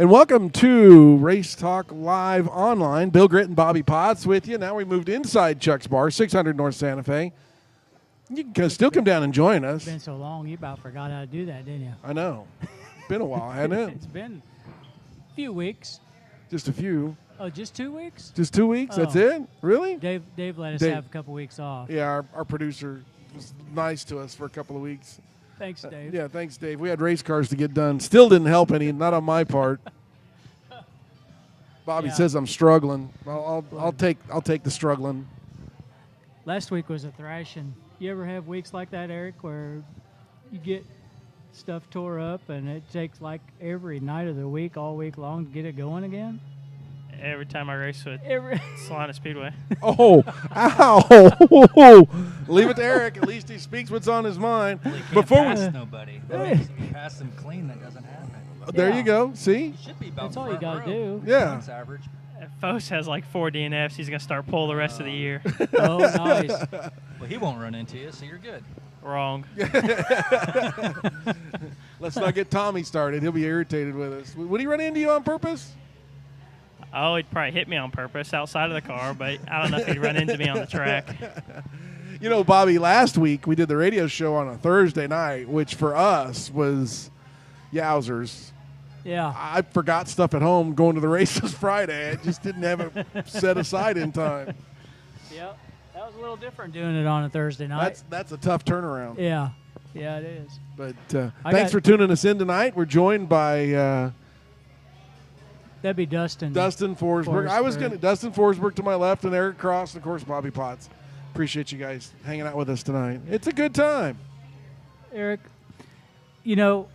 And welcome to Race Talk Live Online. Bill Gritt and Bobby Potts with you. Now we moved inside Chuck's Bar, 600 North Santa Fe. You can still come down and join us. It's been so long, you about forgot how to do that, didn't you? I know. Been a while, hasn't it? It's been a few weeks. Just a few. Oh, just 2 weeks? Just 2 weeks? That's Oh. it? Really? Dave let us Dave. have a couple weeks off. Yeah, our producer was nice to us for a couple of weeks. Thanks, Dave. Yeah, thanks, Dave. We had race cars to get done. Still didn't help any, not on my part. Bobby Yeah. says I'm struggling. I'll take the struggling. Last week was a thrashing. You ever have weeks like that, Eric, where you get stuff tore up and it takes like every night of the week, all week long, to get it going again? Every time I race with Salina Speedway. Oh, ow. Leave it to Eric. At least he speaks what's on his mind. Well, you can't Before we, pass nobody. That means if you pass them clean, that doesn't happen. there Yeah. you go. See? You should be about That's all you got to do. Yeah. Points average. If Fos has like 4 DNFs, he's going to start pole the rest of the year. Oh, nice. Well, he won't run into you, so you're good. Wrong. Let's not get Tommy started. He'll be irritated with us. Would he run into you on purpose? Oh, he'd probably hit me on purpose outside of the car, but I don't know if he'd run into me on the track. You know, Bobby, last week we did the radio show on a Thursday night, which for us was yowzers. Yeah. I forgot stuff at home going to the races Friday. I just didn't have it set aside in time. Yep. That was a little different doing it on a Thursday night. That's a tough turnaround. Yeah. Yeah, it is. But I thanks got- for tuning us in tonight. We're joined by That'd be Dustin. Dustin Forsberg. I was going to Dustin Forsberg to my left and Eric Cross and, of course, Bobby Potts. Appreciate you guys hanging out with us tonight. It's a good time. Eric, you know,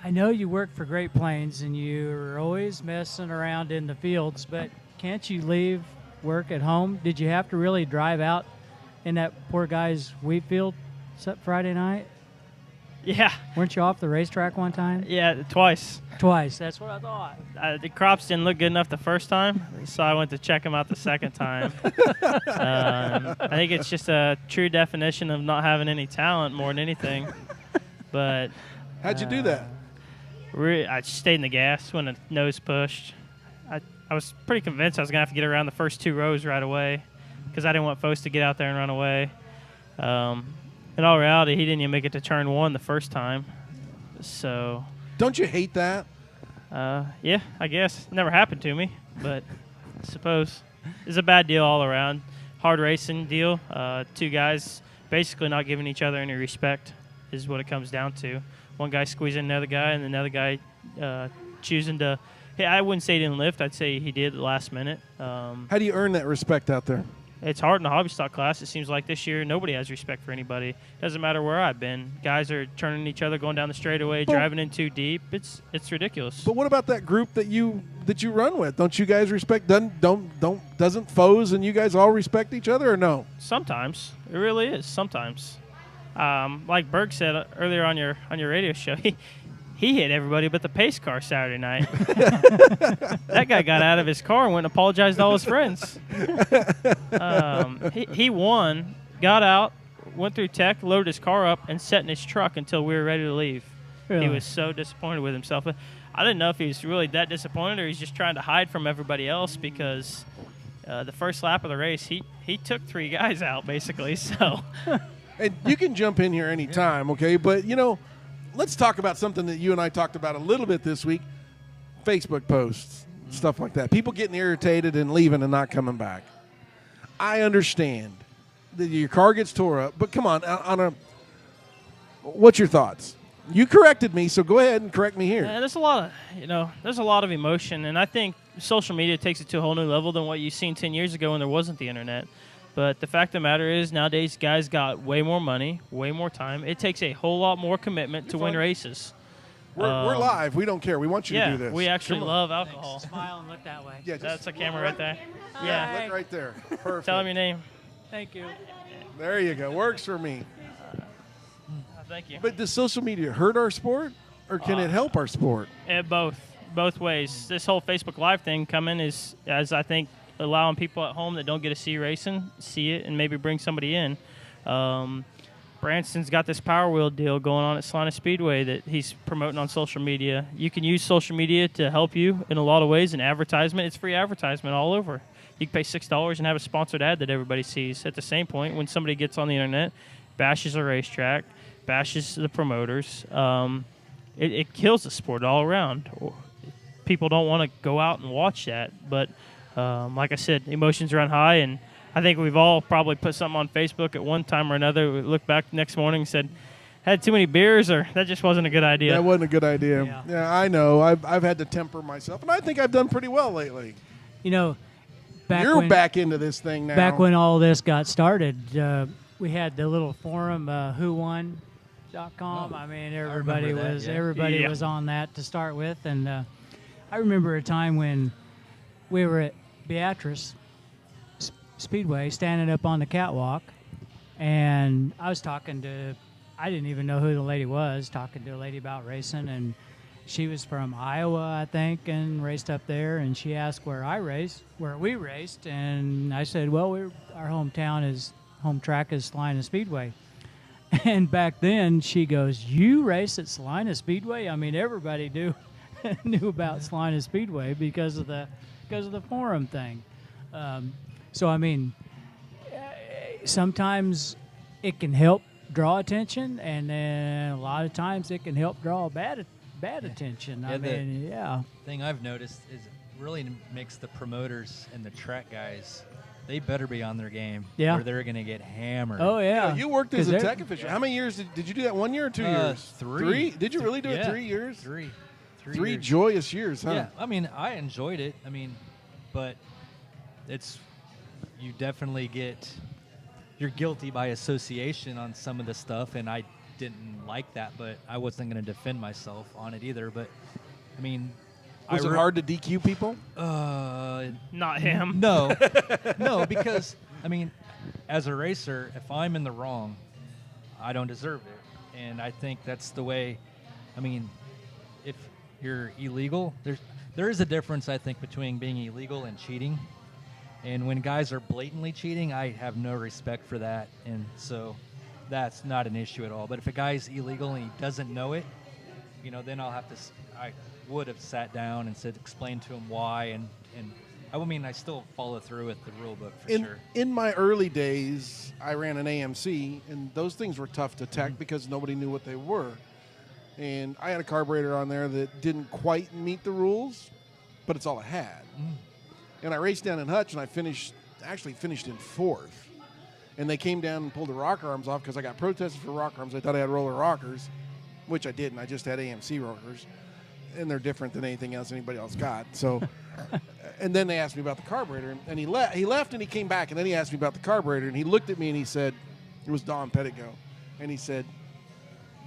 I know you work for Great Plains and you're always messing around in the fields, but can't you leave work at home? Did you have to really drive out in that poor guy's wheat field Friday night? Yeah. Weren't you off the racetrack one time? Yeah, twice. Twice. That's what I thought. The crops didn't look good enough the first time, so I went to check them out the second time. I think it's just a true definition of not having any talent more than anything. But How'd you do that? I stayed in the gas when the nose pushed. I was pretty convinced I was going to have to get around the first 2 rows right away because I didn't want Fos to get out there and run away. In all reality, he didn't even make it to turn 1 the first time. So, Don't you hate that? yeah, I guess. It never happened to me, but I suppose it's a bad deal all around. Hard racing deal. 2 guys basically not giving each other any respect is what it comes down to. One guy squeezing another guy, and another guy choosing to. Hey, I wouldn't say he didn't lift. I'd say he did at the last minute. How do you earn that respect out there? It's hard in the hobby stock class. It seems like this year nobody has respect for anybody. Doesn't matter where I've been. Guys are turning each other, going down the straightaway, driving in too deep. It's ridiculous. But what about that group that you run with? Don't you guys respect? Doesn't Foes and you guys all respect each other or no? Sometimes it really is. Sometimes, like Berg said earlier on your radio show, he hit everybody but the pace car Saturday night. That guy got out of his car and went and apologized to all his friends. He won, got out, went through tech, loaded his car up, and sat in his truck until we were ready to leave. Really? He was so disappointed with himself. I didn't know if he was really that disappointed or he's just trying to hide from everybody else because the first lap of the race, he took 3 guys out, basically. So, And you can jump in here anytime, okay? But, you know, let's talk about something that you and I talked about a little bit this week, Facebook posts, stuff like that. People getting irritated and leaving and not coming back. I understand that your car gets tore up, but come on, what's your thoughts? You corrected me, so go ahead and correct me here. yeah, there's a lot of emotion, and I think social media takes it to a whole new level than what you've seen 10 years ago when there wasn't the internet. But the fact of the matter is nowadays guys got way more money, way more time. It takes a whole lot more commitment to win races. We're live. We don't care. We want you to do this. We actually Come on. love alcohol. Smile and look that way. Yeah, just That's a camera right there. Hi. Yeah. look right there. Perfect. Tell him your name. Thank you. There you go. Works for me. Thank you. But does social media hurt our sport, or can it help our sport? Both ways. This whole Facebook Live thing coming is, as I think, allowing people at home that don't get to see racing, see it, and maybe bring somebody in. Branston's got this Power Wheel deal going on at Salina Speedway that he's promoting on social media. You can use social media to help you in a lot of ways. And advertisement, it's free advertisement all over. You can pay $6 and have a sponsored ad that everybody sees. At the same point, when somebody gets on the internet, bashes a racetrack, bashes the promoters, it kills the sport all around. People don't want to go out and watch that. But like I said, emotions run high, and I think we've all probably put something on Facebook at one time or another. We looked back next morning and said, had too many beers, or that just wasn't a good idea. That wasn't a good idea. Yeah, I know. I've had to temper myself, and I think I've done pretty well lately. You know, You're back into this thing now. Back when all this got started, we had the little forum, whowon.com. I mean, everybody was on that to start with, and I remember a time when we were at Beatrice Speedway, standing up on the catwalk, and I was talking to, I didn't even know who the lady was, talking to a lady about racing, and she was from Iowa, I think, and raced up there, and she asked where we raced, and I said, well, our home track is Salina Speedway. And back then, she goes, you race at Salina Speedway? I mean, everybody knew about Salina Speedway because of the forum thing. So, I mean, sometimes it can help draw attention, and then a lot of times it can help draw bad attention. The thing I've noticed is it really makes the promoters and the track guys, they better be on their game, or they're going to get hammered. Oh, yeah. You worked as a tech official. How many years did you do that? 1 year or 2 years? 3. Did you really do it 3 years? 3 3 joyous years, huh? Yeah, I mean, I enjoyed it. I mean, but you definitely you're guilty by association on some of the stuff, and I didn't like that, but I wasn't going to defend myself on it either. But, I mean, was it hard to DQ people? Not him. No. No, because, I mean, as a racer, if I'm in the wrong, I don't deserve it. And I think that's the way, I mean, if you're illegal, there is a difference, I think, between being illegal and cheating. And when guys are blatantly cheating, I have no respect for that. And so that's not an issue at all. But if a guy's illegal and he doesn't know it, then I would have sat down and explained to him why. And I still follow through with the rule book for sure. In my early days, I ran an AMC, and those things were tough to tech because nobody knew what they were. And I had a carburetor on there that didn't quite meet the rules, but it's all it had. And I raced down in Hutch, and I finished in 4th. And they came down and pulled the rocker arms off because I got protested for rocker arms. I thought I had roller rockers, which I didn't. I just had AMC rockers, and they're different than anything else anybody else got. So, and then they asked me about the carburetor, and he left, and he came back, and then he asked me about the carburetor, and he looked at me and he said, it was Don Pettigo, and he said,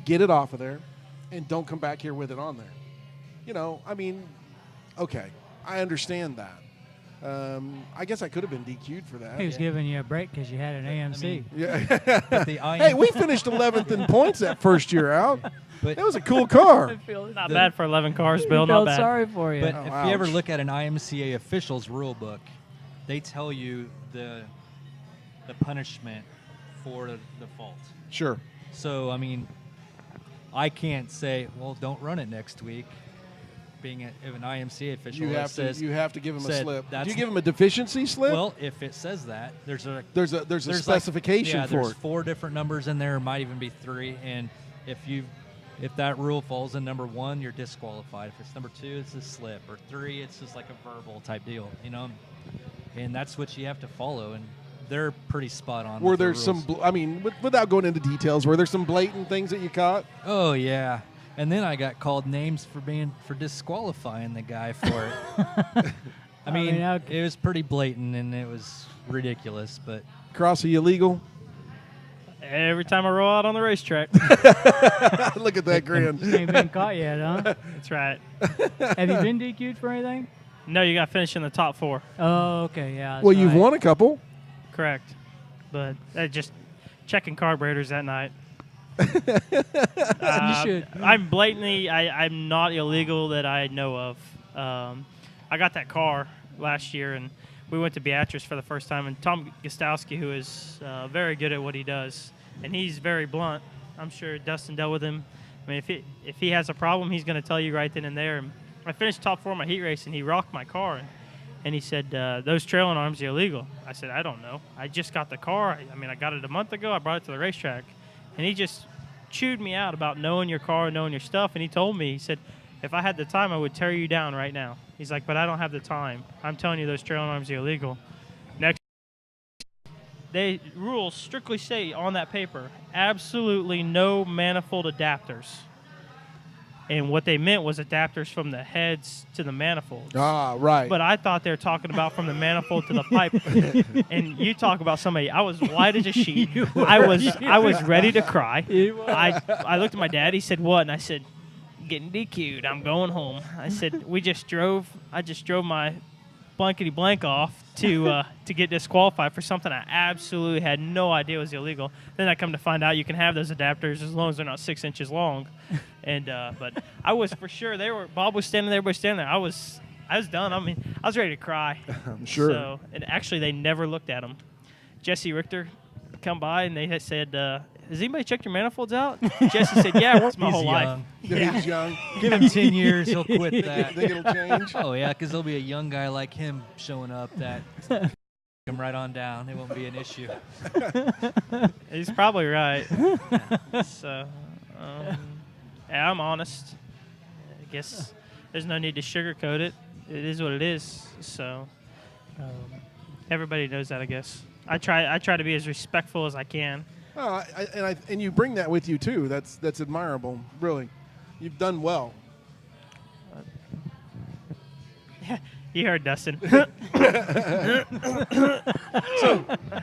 get it off of there, and don't come back here with it on there. I mean, okay, I understand that. I guess I could have been DQ'd for that. He was giving you a break because you had an AMC. Hey, we finished 11th in points that first year out. But that was a cool car. Not bad for 11 cars, Bill. Not bad. Sorry for you. But if you ever look at an IMCA official's rule book, they tell you the punishment for the fault. Sure. So, I mean, I can't say, well, don't run it next week. Being an IMCA official, you have to give him a slip. Do you give him a deficiency slip? Well, if it says that, there's a specification for there's it. 4 different numbers in there. It might even be 3. And if that rule falls in number 1, you're disqualified. If it's number 2, it's a slip, or 3, it's just like a verbal type deal, And that's what you have to follow. And they're pretty spot on. Were there some? Without going into details, were there some blatant things that you caught? Oh yeah. And then I got called names for disqualifying the guy for it. I mean, it was pretty blatant and it was ridiculous. But Cross, are you illegal? Every time I roll out on the racetrack. Look at that grin. You ain't been caught yet, huh? That's right. Have you been DQ'd for anything? No, you got to finish in the top 4. Oh, okay, yeah. Well, you've won a couple. Correct. But just checking carburetors that night. You should. I'm not illegal that I know of. I got that car last year, and we went to Beatrice for the first time. And Tom Gostowski, who is very good at what he does, and he's very blunt. I'm sure Dustin dealt with him. I mean, if he has a problem, he's going to tell you right then and there. And I finished top 4 of my heat race, and he rocked my car, and he said, those trailing arms are illegal. I said, I don't know. I just got the car. I mean, I got it a month ago. I brought it to the racetrack. And he just chewed me out about knowing your car, knowing your stuff. And he told me, he said, if I had the time, I would tear you down right now. He's like, but I don't have the time. I'm telling you those trailing arms are illegal. Next, they rules strictly say on that paper, absolutely no manifold adapters. And what they meant was adapters from the heads to the manifolds. Ah, right. But I thought they were talking about from the manifold to the pipe. And you talk about somebody, I was white as a sheet. I was ready to cry. I looked at my dad. He said, what? And I said, getting DQ'd. I'm going home. I said, I just drove my blankety blank off to get disqualified for something I absolutely had no idea was illegal. Then I come to find out you can have those adapters as long as they're not 6 inches long. And but I was for sure Bob was standing there, everybody was standing there. I was done. I mean, I was ready to cry. I'm sure. So, and actually they never looked at them. Jesse Richter come by and they had said, has anybody checked your manifolds out? Jesse said, yeah, I worked my whole life. Yeah, he's young. Give him 10 years, he'll quit that. Think it'll change? Oh, yeah, because there'll be a young guy like him showing up that him right on down. It won't be an issue. He's probably right. So, yeah, I'm honest. I guess there's no need to sugarcoat it. It is what it is. So, everybody knows that, I guess. I try to be as respectful as I can. And you bring that with you too. That's admirable. Really, you've done well. You heard Dustin.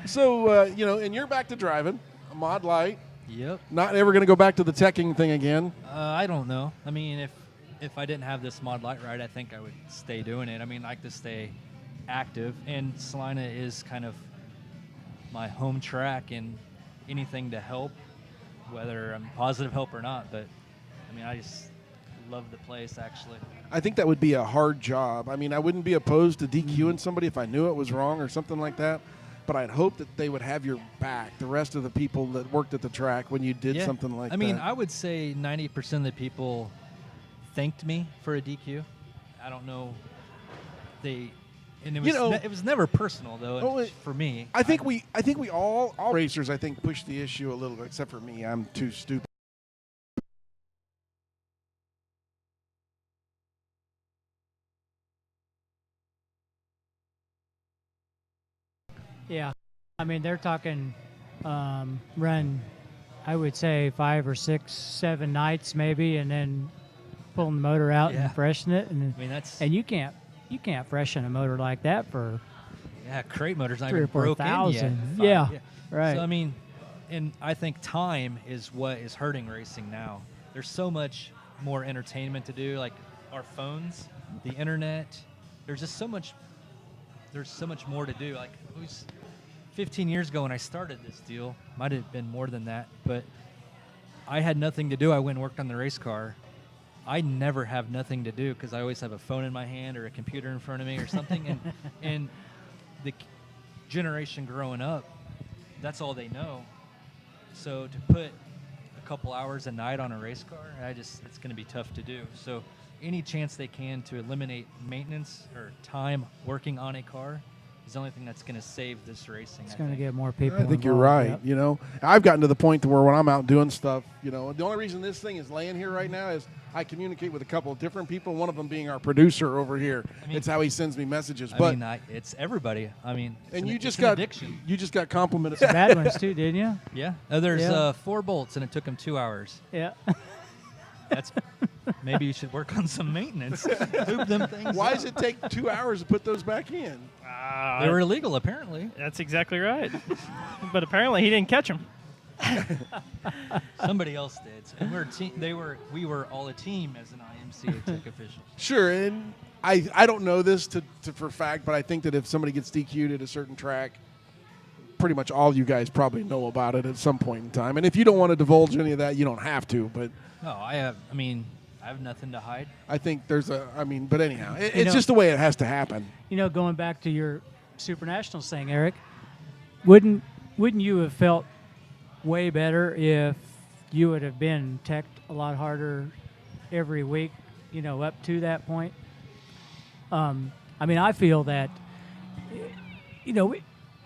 So and you're back to driving a Mod Light. Yep. Not ever going to go back to the teching thing again. I don't know. I mean, if I didn't have this Mod Light ride, I think I would stay doing it. I mean, I like to stay active, and Salina is kind of my home track, and anything to help, whether I'm positive help or not. But I mean, I just love the place, actually. I think that would be a hard job. I mean, I wouldn't be opposed to DQing somebody if I knew it was wrong or something like that, but I'd hope that they would have your back, the rest of the people that worked at the track, when you did something like that. I mean, I would say 90% of the people thanked me for a DQ. I don't know. And it was never personal though. For me, I think we all racers push the issue a little bit, except for me. I'm too stupid. Yeah, I mean they're talking run, I would say 5 or 6, 7 nights maybe, and then pulling the motor out and freshen it. And I mean you can't freshen a motor like that for crate motors not 3 even or 4 broken thousand. yet. Yeah, right. So I mean, and I think time is what is hurting racing now. There's so much more entertainment to do, like our phones, the internet. There's just so much. There's so much more to do. Like it was 15 years ago when I started this deal. Might have been more than that, but I had nothing to do. I went and worked on the race car. I never have nothing to do because I always have a phone in my hand or a computer in front of me or something. and the generation growing up, that's all they know. So to put a couple hours a night on a race car, it's going to be tough to do. So any chance they can to eliminate maintenance or time working on a car is the only thing that's going to save this racing. It's going to get more people. I think you're involved, right. yep. I've gotten to the point to where when I'm out doing stuff, the only reason this thing is laying here right now is I communicate with a couple of different people. One of them being our producer over here. It's how he sends me messages. It's everybody. I mean, you just got complimented. Some bad ones too, didn't you? Yeah. There's 4 bolts, and it took them 2 hours. Yeah. That's maybe you should work on some maintenance. Move them things. Why does it take 2 hours to put those back in? They were illegal, apparently. That's exactly right. But apparently he didn't catch them. Somebody else did. And we were all a team as an IMCA tech official. Sure, and I don't know this for fact, but I think that if somebody gets DQ'd at a certain track, pretty much all you guys probably know about it at some point in time. And if you don't want to divulge any of that, you don't have to. But no, I have nothing to hide. I think but anyhow, it's just the way it has to happen. Going back to your Super Nationals thing, Eric, wouldn't you have felt way better if you would have been teched a lot harder every week, up to that point. I mean, I feel that,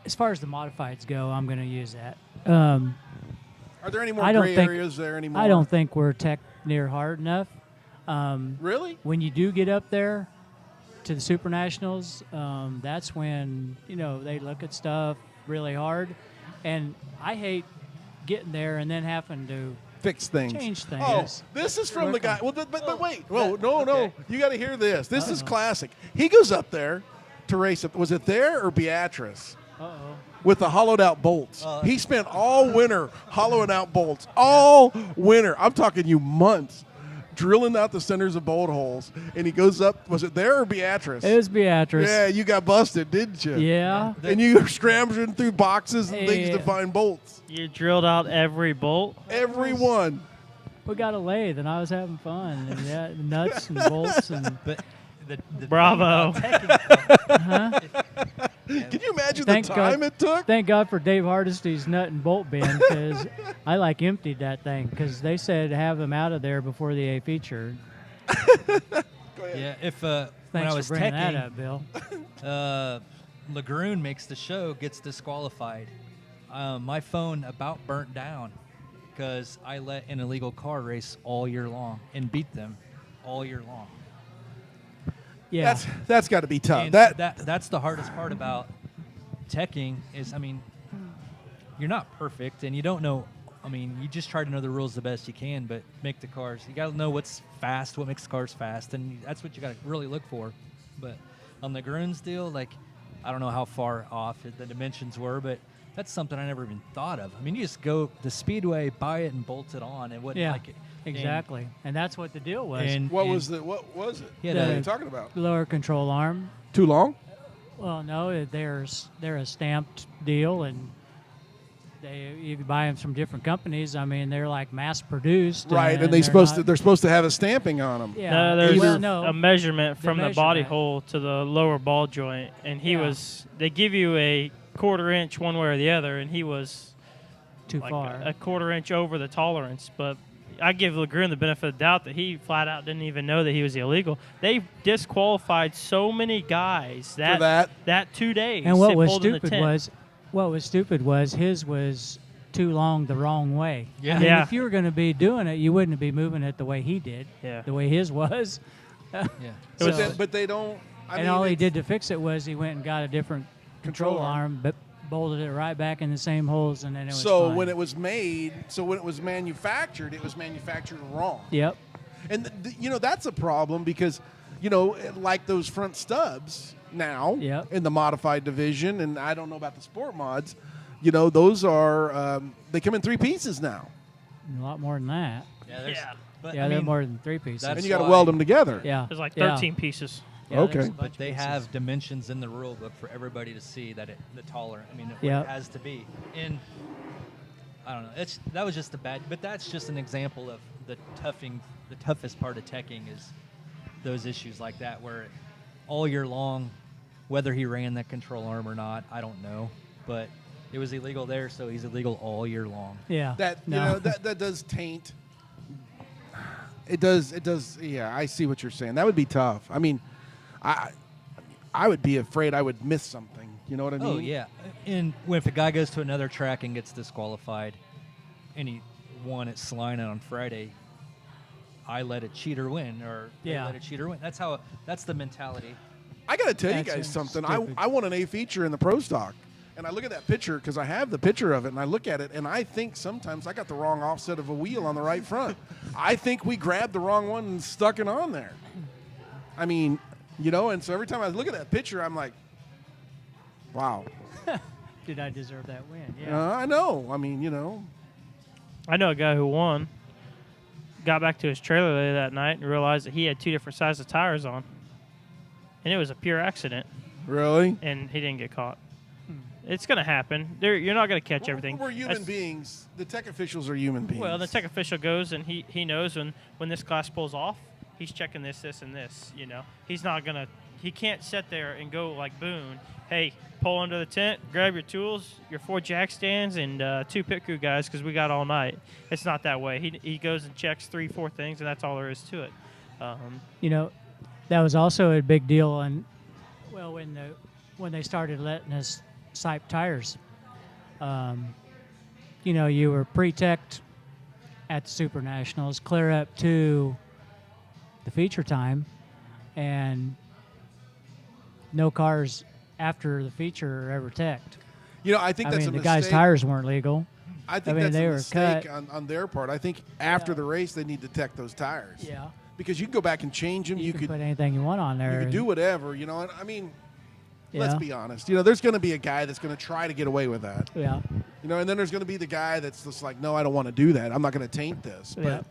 as far as the modifieds go, I'm going to use that. Are there any more gray areas there anymore? I don't think we're tech near hard enough. Really? When you do get up there to the Super Nationals, that's when, they look at stuff really hard. And I hate getting there and then having to fix things. Change things. Oh, this is from the guy. Well, but wait. Whoa, no. You got to hear this. This is classic. He goes up there to race. Was it there or Beatrice? Uh-oh. With the hollowed out bolts. He spent all winter hollowing out bolts. All winter. I'm talking you months. Drilling out the centers of bolt holes. And he goes up. Was it there or Beatrice? It was Beatrice. Yeah, you got busted, didn't you? Yeah. And you were scrambling through boxes and things to find bolts. You drilled out every bolt? Every one. We got a lathe, and I was having fun. And yeah, nuts and bolts. But the Bravo. Can you imagine the time it took? Thank God for Dave Hardesty's nut and bolt bin, because I emptied that thing, because they said have them out of there before the A feature. Yeah, if when Thanks I was for bringing that teching, up, Bill. Lagroon makes the show, gets disqualified. My phone about burnt down because I let an illegal car race all year long and beat them all year long. Yeah, that's got to be tough. And that's the hardest part about teching is, you're not perfect and you don't know. You just try to know the rules the best you can, but make the cars. You got to know what's fast, what makes cars fast, and that's what you got to really look for. But on the Groons deal, I don't know how far off the dimensions were, but that's something I never even thought of. You just go to Speedway, buy it, and bolt it on. It wouldn't like it. Exactly, and that's what the deal was. What was it? What are you talking about? Lower control arm. Too long? Well, no, they're a stamped deal, and you can buy them from different companies. They're like mass produced. Right, and they're supposed to have a stamping on them. Yeah, No, there's a measurement from the body hole to the lower ball joint, and they give you a quarter-inch one way or the other, and he was too far. A quarter-inch over the tolerance. But I give Lagroon the benefit of the doubt that he flat out didn't even know that he was illegal. They disqualified so many guys that 2 days. And what was stupid was his was too long the wrong way. Yeah. If you were going to be doing it, you wouldn't be moving it the way he did. Yeah. The way his was. Yeah. But they don't. All he did to fix it was he went and got a different control arm, but bolted it right back in the same holes, and then it was fine. when it was manufactured, it was manufactured wrong. Yep. And that's a problem because like those front stubs now in the modified division, and I don't know about the sport mods, those are they come in 3 pieces now. A lot more than that. They're more than 3 pieces. And you got to weld them together. Yeah. There's 13 pieces. Yeah, okay. But they have dimensions in the rule book for everybody to see that the taller. What it has to be. And I don't know. That was just but that's just an example of the toughest part of teching is those issues like that, where all year long, whether he ran that control arm or not, I don't know, but it was illegal there, so he's illegal all year long. Yeah. That does taint. It does. Yeah, I see what you're saying. That would be tough. I would be afraid I would miss something. You know what I mean? Oh, yeah. And if a guy goes to another track and gets disqualified and he won at Salina on Friday, I let a cheater win, or they let a cheater win. That's the mentality. I got to tell you guys something. I won an A feature in the Pro Stock, and I look at that picture because I have the picture of it, and I look at it, and I think sometimes I got the wrong offset of a wheel on the right front. I think we grabbed the wrong one and stuck it on there. And so every time I look at that picture, I'm like, wow. Did I deserve that win? Yeah. I know. I know a guy who won, got back to his trailer later that night and realized that he had 2 different sizes of tires on. And it was a pure accident. Really? And he didn't get caught. It's going to happen. You're not going to catch everything. We're human beings. The tech officials are human beings. Well, the tech official goes and he knows when this class pulls off, he's checking this, and this. He's not going to he can't sit there and go like Boone. Hey, pull under the tent, grab your tools, your 4 jack stands, and 2 pit crew guys because we got all night. It's not that way. He goes and checks 3-4 things, and that's all there is to it. You know, that was also a big deal on, well, when they started letting us sipe tires. You know, you were pre-teched at the Super Nationals, clear up to the feature time, and no cars after the feature are ever teched. You know, I think that's a the mistake. guys' tires weren't legal. I think that's a mistake on their part. I think after the race they need to tech those tires. Yeah. Because you can go back and change them. You can put anything you want on there. You can do whatever, you know. And I mean, let's be honest. You know, there's going to be a guy that's going to try to get away with that. Yeah. You know, and then there's going to be the guy that's just like, no, I don't want to do that. I'm not going to taint this. But,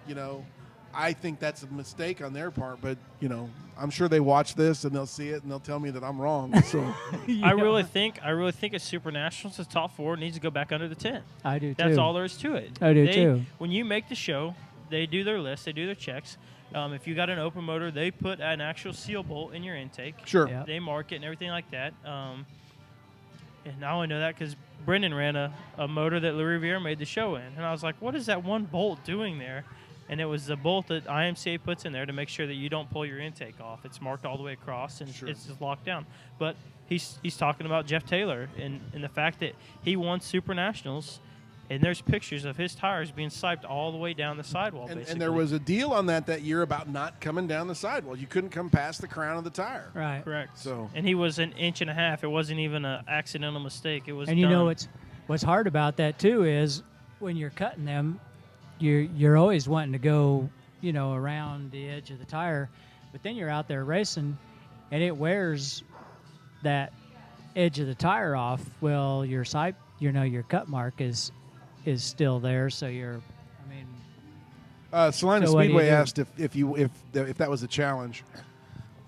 you know, I think that's a mistake on their part. But, you know, I'm sure they watch this and they'll see it and they'll tell me that I'm wrong. So I really think a Super Nationals, the top 4 needs to go back under the tent. I do too. That's all there is to it. I do too. When you make the show, they do their list, they do their checks. If you got an open motor, they put an actual seal bolt in your intake. Sure. Yeah. They mark it and everything like that. And I only know that because Brendan ran a motor that Lou Riviere made the show in. And I was like, what is that one bolt doing there? And it was the bolt that IMCA puts in there to make sure that you don't pull your intake off. It's marked all the way across, and it's just locked down. But he's talking about Jeff Taylor and the fact that he won Super Nationals, and there's pictures of his tires being siped all the way down the sidewall, basically. And there was a deal on that year about not coming down the sidewall. You couldn't come past the crown of the tire. Right. Correct. So, and he was an inch and a half. It wasn't even an accidental mistake. It was. And you know what's hard about that too is when you're cutting them, you're always wanting to go, you know, around the edge of the tire, but then you're out there racing, and it wears that edge of the tire off. Well, your sipe, you know, your cut mark is still there, so Salina So what do you Speedway do? asked if that was a challenge,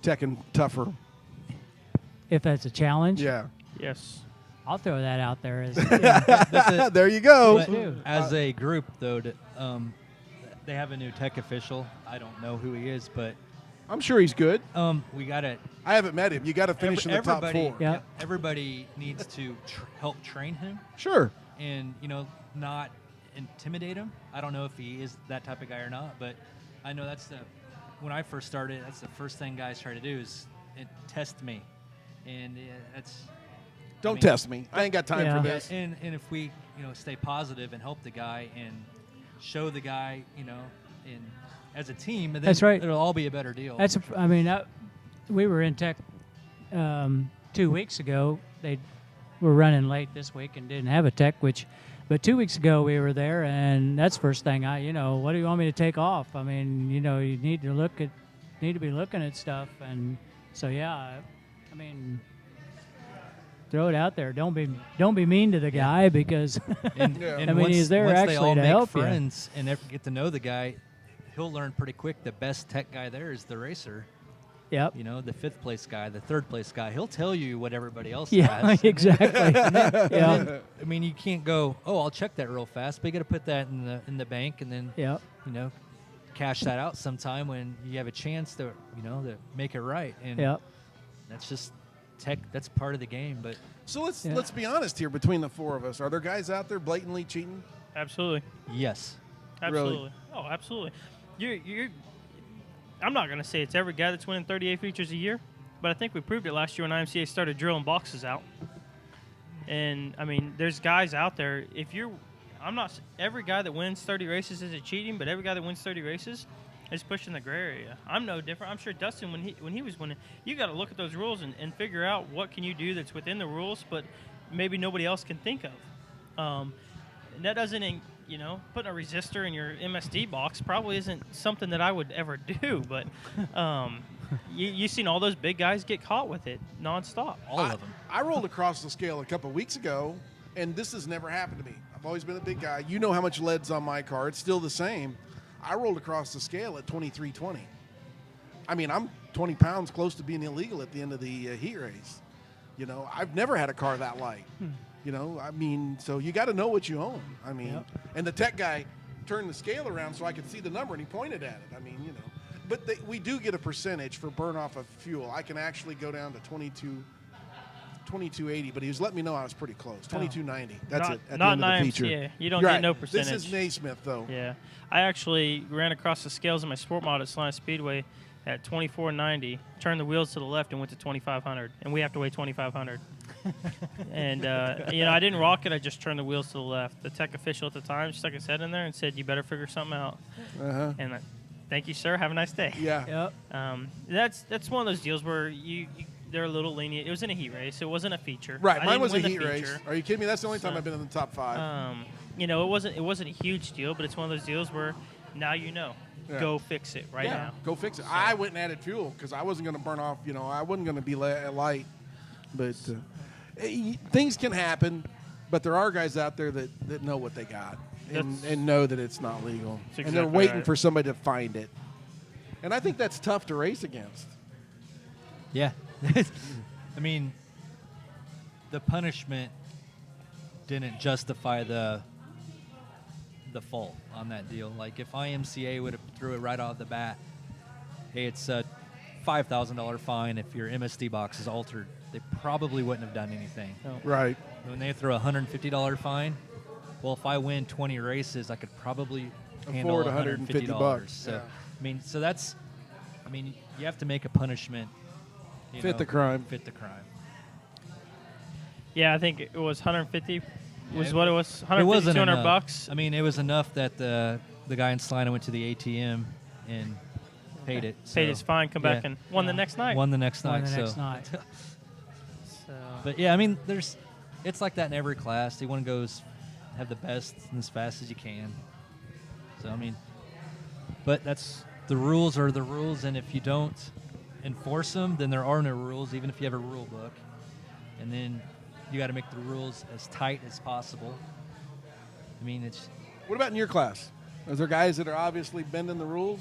teching tougher. if that's a challenge, Yeah. Yes. I'll throw that out there. As, There you go. But as a group, though, they have a new tech official. I don't know who he is, but I'm sure he's good. we got to. I haven't met him. You got to finish in the top 4. Yeah. Everybody needs to help train him, Sure. and not intimidate him. I don't know if he is that type of guy or not, but I know when I first started, that's the first thing guys try to do is test me, and that's. Don't test me. I ain't got time for Yeah. this. And if we stay positive and help the guy and show the guy and as a team, then That's right. it'll all be a better deal. We were in tech 2 weeks ago. They were running late this week and didn't have a tech, but 2 weeks ago we were there, and that's the first thing what do you want me to take off? I mean, you need to be looking at stuff, and so throw it out there. Don't be mean to the guy because and he's there once actually they all to make help friends and get to know the guy, he'll learn pretty quick. The best tech guy there is the racer. you. Yep. The 5th place guy, the 3rd place guy. He'll tell you what everybody else Yeah, has. exactly. Yeah. I mean, you can't go, I'll check that real fast, but you got to put that in the bank and then Yep. cash that out sometime when you have a chance to to make it right. And Yep. that's just tech. That's part of the game. But So let's be honest here. Between the 4 of us, are there guys out there blatantly cheating? Absolutely. yes, Absolutely. Oh, absolutely. You're. I'm not going to say it's every guy that's winning 38 features a year, but I think we proved it last year when IMCA started drilling boxes out. And I mean, there's guys out there. Every guy that wins 30 races isn't cheating, but every guy that wins 30 races is pushing the gray area. I'm no different. I'm sure Dustin, when he was winning, you got to look at those rules and figure out what can you do that's within the rules, but maybe nobody else can think of. And that doesn't, putting a resistor in your MSD box probably isn't something that I would ever do, but you've seen all those big guys get caught with it nonstop. all of them. I rolled across the scale a couple of weeks ago, and this has never happened to me. I've always been a big guy. You know how much lead's on my car. It's still the same. I rolled across the scale at 2320. I mean, I'm 20 pounds close to being illegal at the end of the heat race. I've never had a car that light. So you got to know what you own. And the tech guy turned the scale around so I could see the number, and he pointed at it. but we do get a percentage for burn off of fuel. I can actually go down to 2280, but he was letting me know I was pretty close. 2290. That's not, it. At not the end of the an feature. IMCA. You don't You're get right. no percentage. This is Naismith, though. Yeah. I actually ran across the scales in my sport mod at Salina Speedway at 2490, turned the wheels to the left and went to 2500, and we have to weigh 2500. And, I didn't rock it. I just turned the wheels to the left. The tech official at the time stuck his head in there and said, "You better figure something out." Uh-huh. And thank you, sir. Have a nice day. Yeah. Yep. That's one of those deals where they're a little lenient. It was in a heat race. It wasn't a feature. Right. I Mine didn't was a win the heat race. feature. Are you kidding me? That's the only time So, I've been in the top 5. It wasn't a huge deal, but it's one of those deals where now you know. Yeah. Go fix it right now. Go fix it. I went and added fuel because I wasn't going to burn off. I wasn't going to be light. But things can happen. But there are guys out there that know what they got and know that it's not legal. That's And they're exactly waiting right. for somebody to find it. And I think that's tough to race against. Yeah. I mean, the punishment didn't justify the fault on that deal. Like, if IMCA would have threw it right off the bat, hey, it's a $5,000 fine if your MSD box is altered, they probably wouldn't have done anything. No. Right. When they throw a $150 fine, well, if I win 20 races, I could probably handle Afford $150 $150. So, yeah. You have to make a punishment. Fit the crime. Fit the crime. Yeah, I think it was 150 was Yeah, what it was. It 150, wasn't 200 enough. bucks. I mean, it was enough that the guy in Salina went to the ATM and paid it. Paid so, his fine, come back yeah. and won the next night. Won the next Won night. the next so. night. So, But yeah, I mean, it's like that in every class. You want to go have the best and as fast as you can. So I mean, but the rules are the rules, and if you don't enforce them, then there are no rules, even if you have a rule book. And then you got to make the rules as tight as possible. I mean, What about in your class? Is there guys that are obviously bending the rules?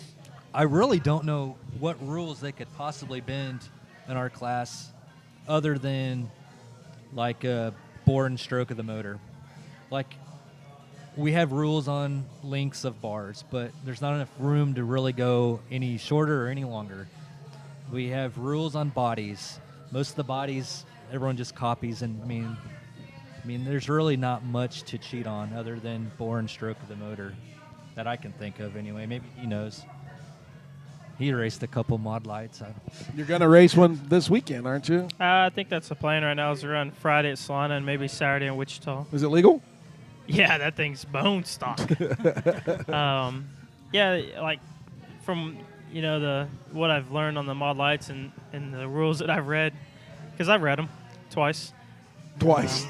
I really don't know what rules they could possibly bend in our class other than like a bore and stroke of the motor. Like, we have rules on lengths of bars, but there's not enough room to really go any shorter or any longer. We have rules on bodies. Most of the bodies, everyone just copies, and I mean, there's really not much to cheat on other than bore and stroke of the motor that I can think of anyway. Maybe he knows. He raced a couple mod lights. You're going to race one this weekend, aren't you? I think that's the plan right now is to run Friday at Salina and maybe Saturday in Wichita. Is it legal? Yeah, that thing's bone stock. Yeah, like from what I've learned on the mod lights and the rules that I've read, because I've read them twice. Twice.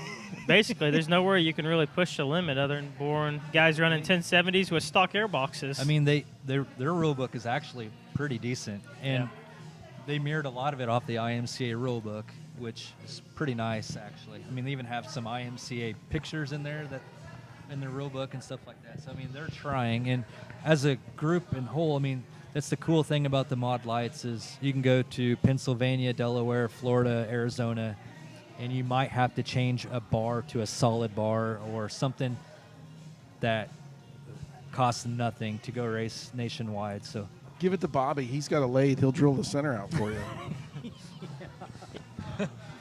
Basically, there's nowhere you can really push the limit other than boring guys running 1070s with stock air boxes. I mean, their rule book is actually pretty decent, and they mirrored a lot of it off the IMCA rule book, which is pretty nice, actually. I mean, they even have some IMCA pictures in there in their rule book and stuff like that. So, I mean, they're trying, and as a group in whole, I mean, that's the cool thing about the mod lights is you can go to Pennsylvania, Delaware, Florida, Arizona, and you might have to change a bar to a solid bar or something that costs nothing to go race nationwide. So Give it to Bobby. He's got a lathe. He'll drill the center out for you.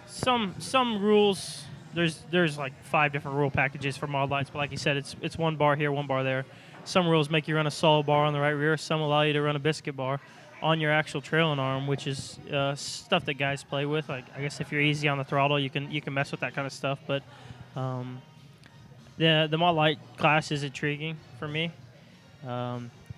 Some rules. There's like 5 different rule packages for mod lights, but like you said, it's one bar here, one bar there. Some rules make you run a solid bar on the right rear. Some allow you to run a biscuit bar on your actual trailing arm, which is stuff that guys play with. Like, I guess if you're easy on the throttle, you can mess with that kind of stuff. But the mod light class is intriguing for me.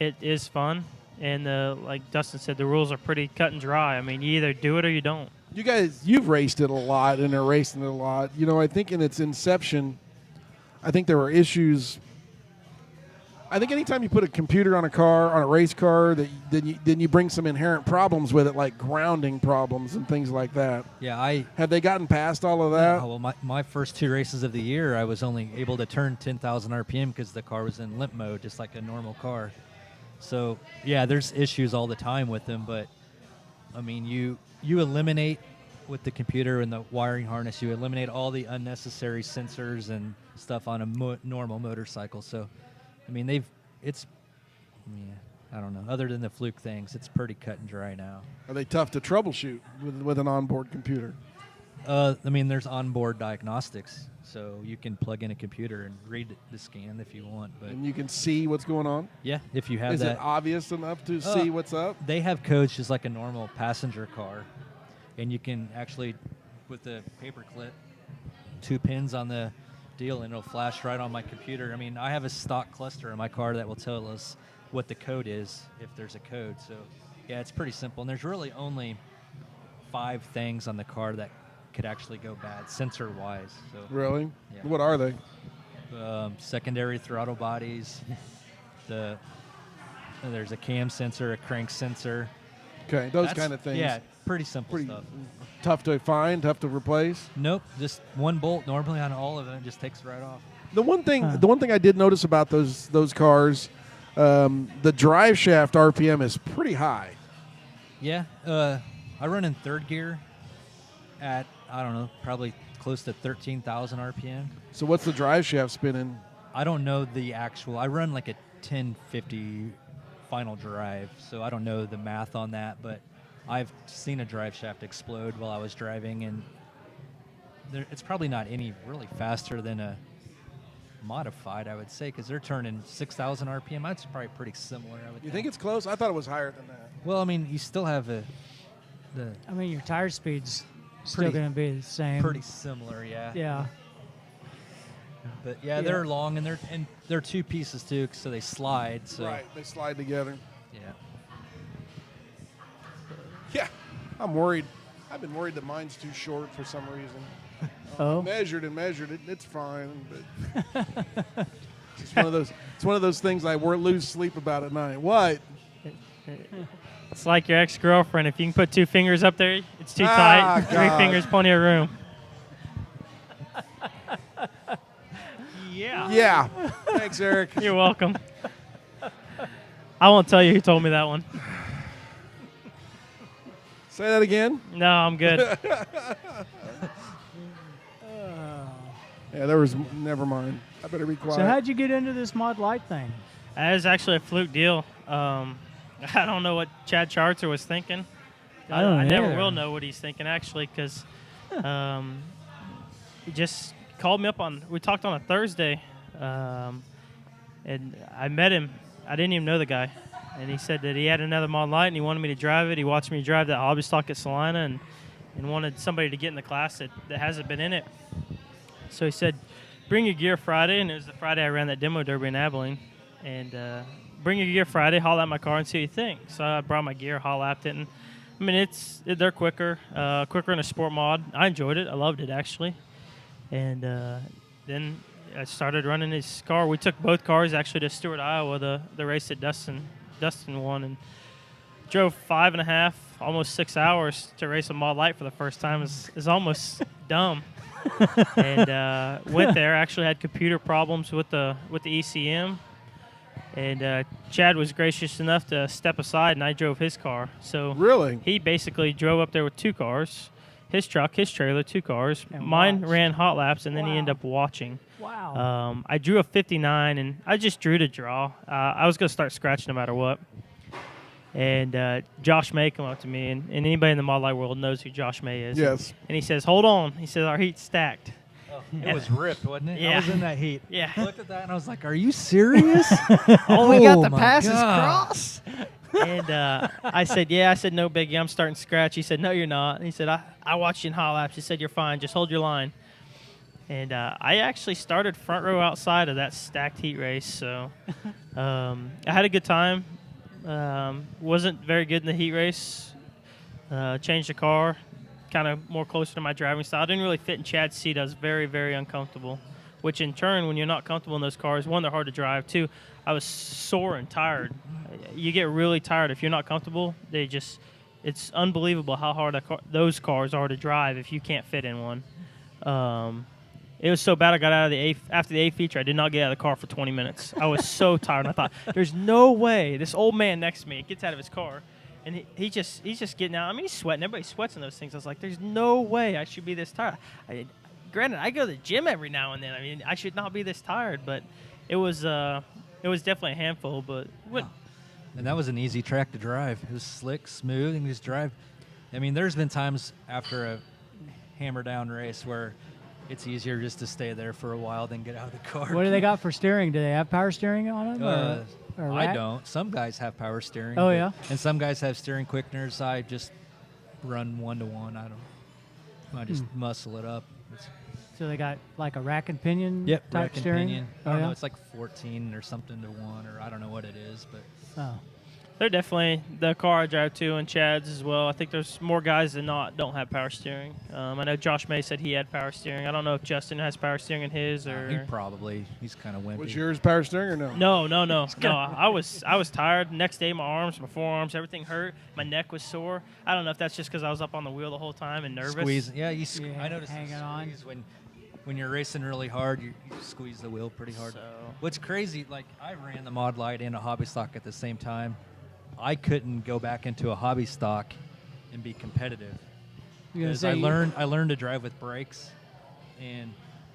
It is fun, and like Dustin said, the rules are pretty cut and dry. I mean, you either do it or you don't. You guys, you've raced it a lot and are racing it a lot. I think in its inception, I think there were issues. I think anytime you put a computer on a car, on a race car, then you bring some inherent problems with it, like grounding problems and things like that. yeah, Have they gotten past all of that? well, my first 2 races of the year, I was only able to turn 10,000 RPM because the car was in limp mode, just like a normal car. So, yeah, there's issues all the time with them, but, I mean, you eliminate with the computer and the wiring harness, you eliminate all the unnecessary sensors and stuff on a normal motorcycle. So, I mean, I don't know. Other than the fluke things, it's pretty cut and dry now. Are they tough to troubleshoot with an onboard computer? I mean, there's onboard diagnostics, so you can plug in a computer and read the scan if you want. But And you can see what's going on? yeah, if you have Is that. it obvious enough to see what's up? They have codes just like a normal passenger car, and you can actually, with the paper clip, 2 pins on the deal, and it'll flash right on my computer. I mean, I have a stock cluster in my car that will tell us what the code is if there's a code. So, yeah, it's pretty simple. And there's really only 5 things on the car that could actually go bad, sensor-wise. So, Really? Yeah. What are they? secondary throttle bodies. There's a cam sensor, a crank sensor. Okay, those That's- kind of things. Yeah, pretty simple Pretty stuff. tough to find, tough to replace. Nope, just one bolt normally on all of them. It just takes it right off. The one thing I did notice about those cars, the drive shaft RPM is pretty high. Yeah, I run in third gear at, I don't know, probably close to 13,000 RPM. So what's the drive shaft spinning? I don't know the actual. I run like a 1050 final drive, so I don't know the math on that, but I've seen a drive shaft explode while I was driving, and it's probably not any really faster than a modified, I would say, because they're turning 6,000 RPM. That's probably pretty similar, I would You think it's close? I thought it was higher than that. Well, I mean, you still have I mean, your tire speed's still Pretty- going to be the same. pretty similar, yeah. Yeah. But yeah, they're long, and they're 2 pieces too, so they slide. So Right, they slide together. yeah. Yeah, I'm worried. I've been worried that mine's too short for some reason. Oh. Measured and measured it. It's fine, but it's one of those. It's one of those things I lose sleep about at night. What? It's like your ex-girlfriend. If you can put 2 fingers up there, it's too Ah, tight. 3 God. fingers, plenty of room. Yeah. Yeah. Thanks, Eric. You're welcome. I won't tell you who told me that one. Say that again. No, I'm good. Yeah, there was. Never mind. I better be quiet. So how'd you get into this Mod Light thing? That is actually a fluke deal. I don't know what Chad Charter was thinking. I don't I never either. will know what he's thinking, actually, because he just called me up on. We talked on a Thursday, and I met him. I didn't even know the guy, and he said that he had another Mod Light and he wanted me to drive it. He watched me drive that hobby stock at Salina and wanted somebody to get in the class that hasn't been in it. So he said, bring your gear Friday, and it was the Friday I ran that demo derby in Abilene. And bring your gear Friday, haul out my car, and see what you think. So I brought my gear, haul lapped it, and I mean they're quicker in a sport mod. I enjoyed it, I loved it actually. And then I started running his car. We took both cars actually to Stewart, Iowa, the race that Dustin won, and drove 5.5, almost 6 hours to race a Mod Light for the first time. Is almost dumb. And went there. Actually had computer problems with the ECM, and Chad was gracious enough to step aside, and I drove his car. So Really? he basically drove up there with 2 cars, his truck, his trailer, 2 cars. And Mine watched. ran hot laps, and then he Wow. ended up watching. Wow. I drew a 59, and I just drew to draw. I was going to start scratching no matter what. And Josh May come up to me, and anybody in the Mod Light world knows who Josh May is. Yes. And he says, hold on. He says, our heat's stacked. It was ripped, wasn't it? I Yeah. was in that heat. Yeah. I looked at that and I was like, "Are you serious?" Oh, we got the my passes God. cross. And I said, yeah. I said, no biggie. I'm starting to scratch. He said, no, you're not. And he said, I watched you in hot laps. He said, you're fine. Just hold your line. And I actually started front row outside of that stacked heat race. So I had a good time. Wasn't very good in the heat race. Changed the car, kind of more closer to my driving style. Didn't really fit in Chad's seat. I was very, very uncomfortable, which in turn, when you're not comfortable in those cars, one, they're hard to drive. 2, I was sore and tired. You get really tired if you're not comfortable. It's unbelievable how hard those cars are to drive if you can't fit in one. It was so bad I got out of after the A feature. I did not get out of the car for 20 minutes. I was so tired. I thought, there's no way. This old man next to me gets out of his car, and he's just getting out. I mean, he's sweating. Everybody sweats in those things. I was like, there's no way I should be this tired. Granted, I go to the gym every now and then. I mean, I should not be this tired, but it was definitely a handful. But And that was an easy track to drive. It was slick, smooth, and you just drive. I mean, there's been times after a hammer-down race where it's easier just to stay there for a while than get out of the car. What do they got for steering? Do they have power steering on them? Or I rack? don't. Some guys have power steering. Oh, yeah? And some guys have steering quickeners. I just run 1-to-1. I just muscle it up. So they got like a rack and pinion Yep, type rack and steering? pinion. Oh, I don't yeah? know. It's like 14 or something to 1, or I don't know what it is, but Oh. They're definitely the car I drive to, and Chad's as well. I think there's more guys than not don't have power steering. I know Josh May said he had power steering. I don't know if Justin has power steering in his or. he's kind of wimpy. Was yours power steering or no? No. I was tired. Next day, my arms, my forearms, everything hurt. My neck was sore. I don't know if that's just because I was up on the wheel the whole time and nervous. Squeeze. Yeah, Yeah, I noticed hanging on. when you're racing really hard, you squeeze the wheel pretty hard. So. What's crazy, like I ran the mod light and a hobby stock at the same time. I couldn't go back into a hobby stock and be competitive. You gonna Because say I learned to drive with brakes, and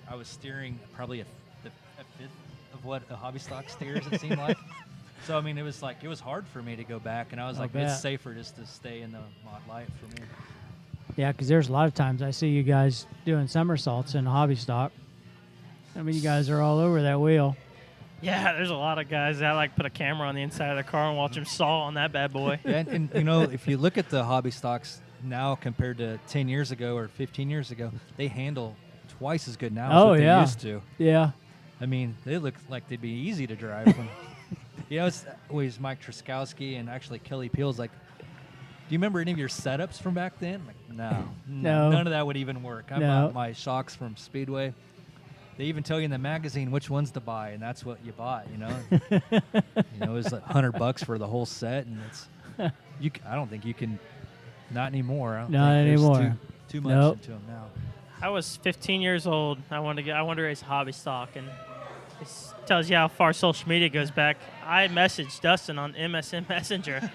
I was steering probably a fifth of what a hobby stock steers, it seemed like. So I mean, it was hard for me to go back, and I was I like, bet. it's safer just to stay in the mod light for me. Yeah, because there's a lot of times I see you guys doing somersaults in a hobby stock. I mean, you guys are all over that wheel. Yeah, there's a lot of guys that like put a camera on the inside of their car and watch them saw on that bad boy. Yeah, and you know, if you look at the hobby stocks now compared to 10 years ago or 15 years ago, they handle twice as good now as what they used to. Yeah. I mean, they look like they'd be easy to drive. You know, it's always Mike Truskowski and actually Kelly Peel's like, do you remember any of your setups from back then? Like, no. None of that would even work. I bought my shocks from Speedway. They even tell you in the magazine which ones to buy, and that's what you bought, you know. It was like $100 for the whole set, and I don't think you can, not anymore. I don't Not think there's anymore. Too much into them now. I was 15 years old. I wanted to race a hobby stock, and it tells you how far social media goes back. I messaged Dustin on MSN Messenger,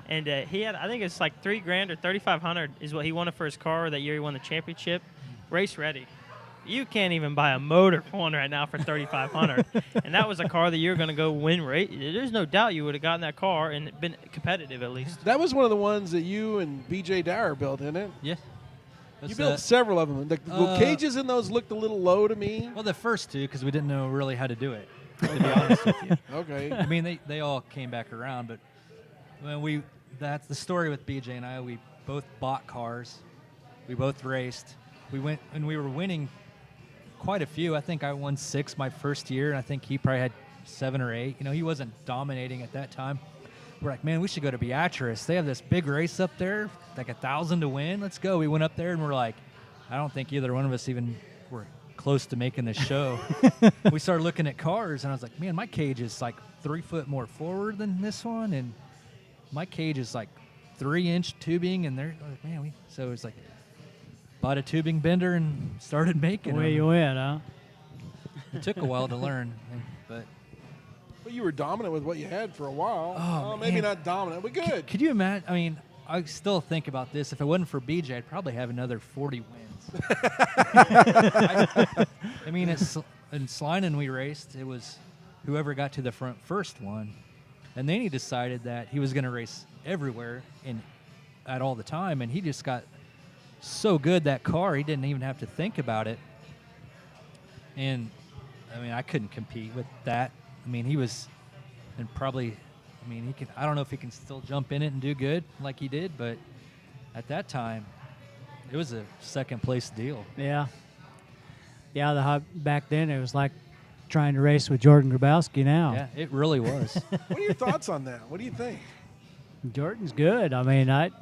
and he had, I think it's like $3,000 or $3,500 is what he wanted for his car that year he won the championship. Race ready. You can't even buy a motor for one right now for $3,500, and that was a car that you're going to go win race. There's no doubt you would have gotten that car and been competitive at least. That was one of the ones that you and BJ Dyer built, isn't it? Yeah. You built several of them. The cages in those looked a little low to me. Well, the first two, because we didn't know really how to do it, to be honest with you. Okay. I mean, they all came back around, but when that's the story with BJ and I. We both bought cars. We both raced. We went, and we were winning quite a few. I think I won 6 my first year, and I think he probably had 7 or 8. You know, he wasn't dominating at that time. We're like, man, we should go to Beatrice. They have this big race up there, like 1,000 to win. Let's go. We went up there, and we're like, I don't think either one of us even were close to making the show. We started looking at cars, and I was like, man, my cage is like 3 foot more forward than this one, and my cage is like 3-inch tubing, and they're like, man, so it's like, bought a tubing bender and started making Away them. you went, huh? It took a while to learn, but Well, you were dominant with what you had for a while. Oh, maybe man. not dominant, but good. could you imagine? I mean, I still think about this. If it wasn't for BJ, I'd probably have another 40 wins. I mean, in Slinen we raced. It was whoever got to the front first one, and then he decided that he was going to race everywhere and at all the time, and he just got so good that car he didn't even have to think about it. And I mean, I couldn't compete with that. I mean, he was, and probably, I mean, he can. I don't know if he can still jump in it and do good like he did, but at that time, it was a second place deal. Yeah. Yeah, back then it was like trying to race with Jordan Grabowski now. Yeah, it really was. What are your thoughts on that? What do you think? Jordan's good. I mean, I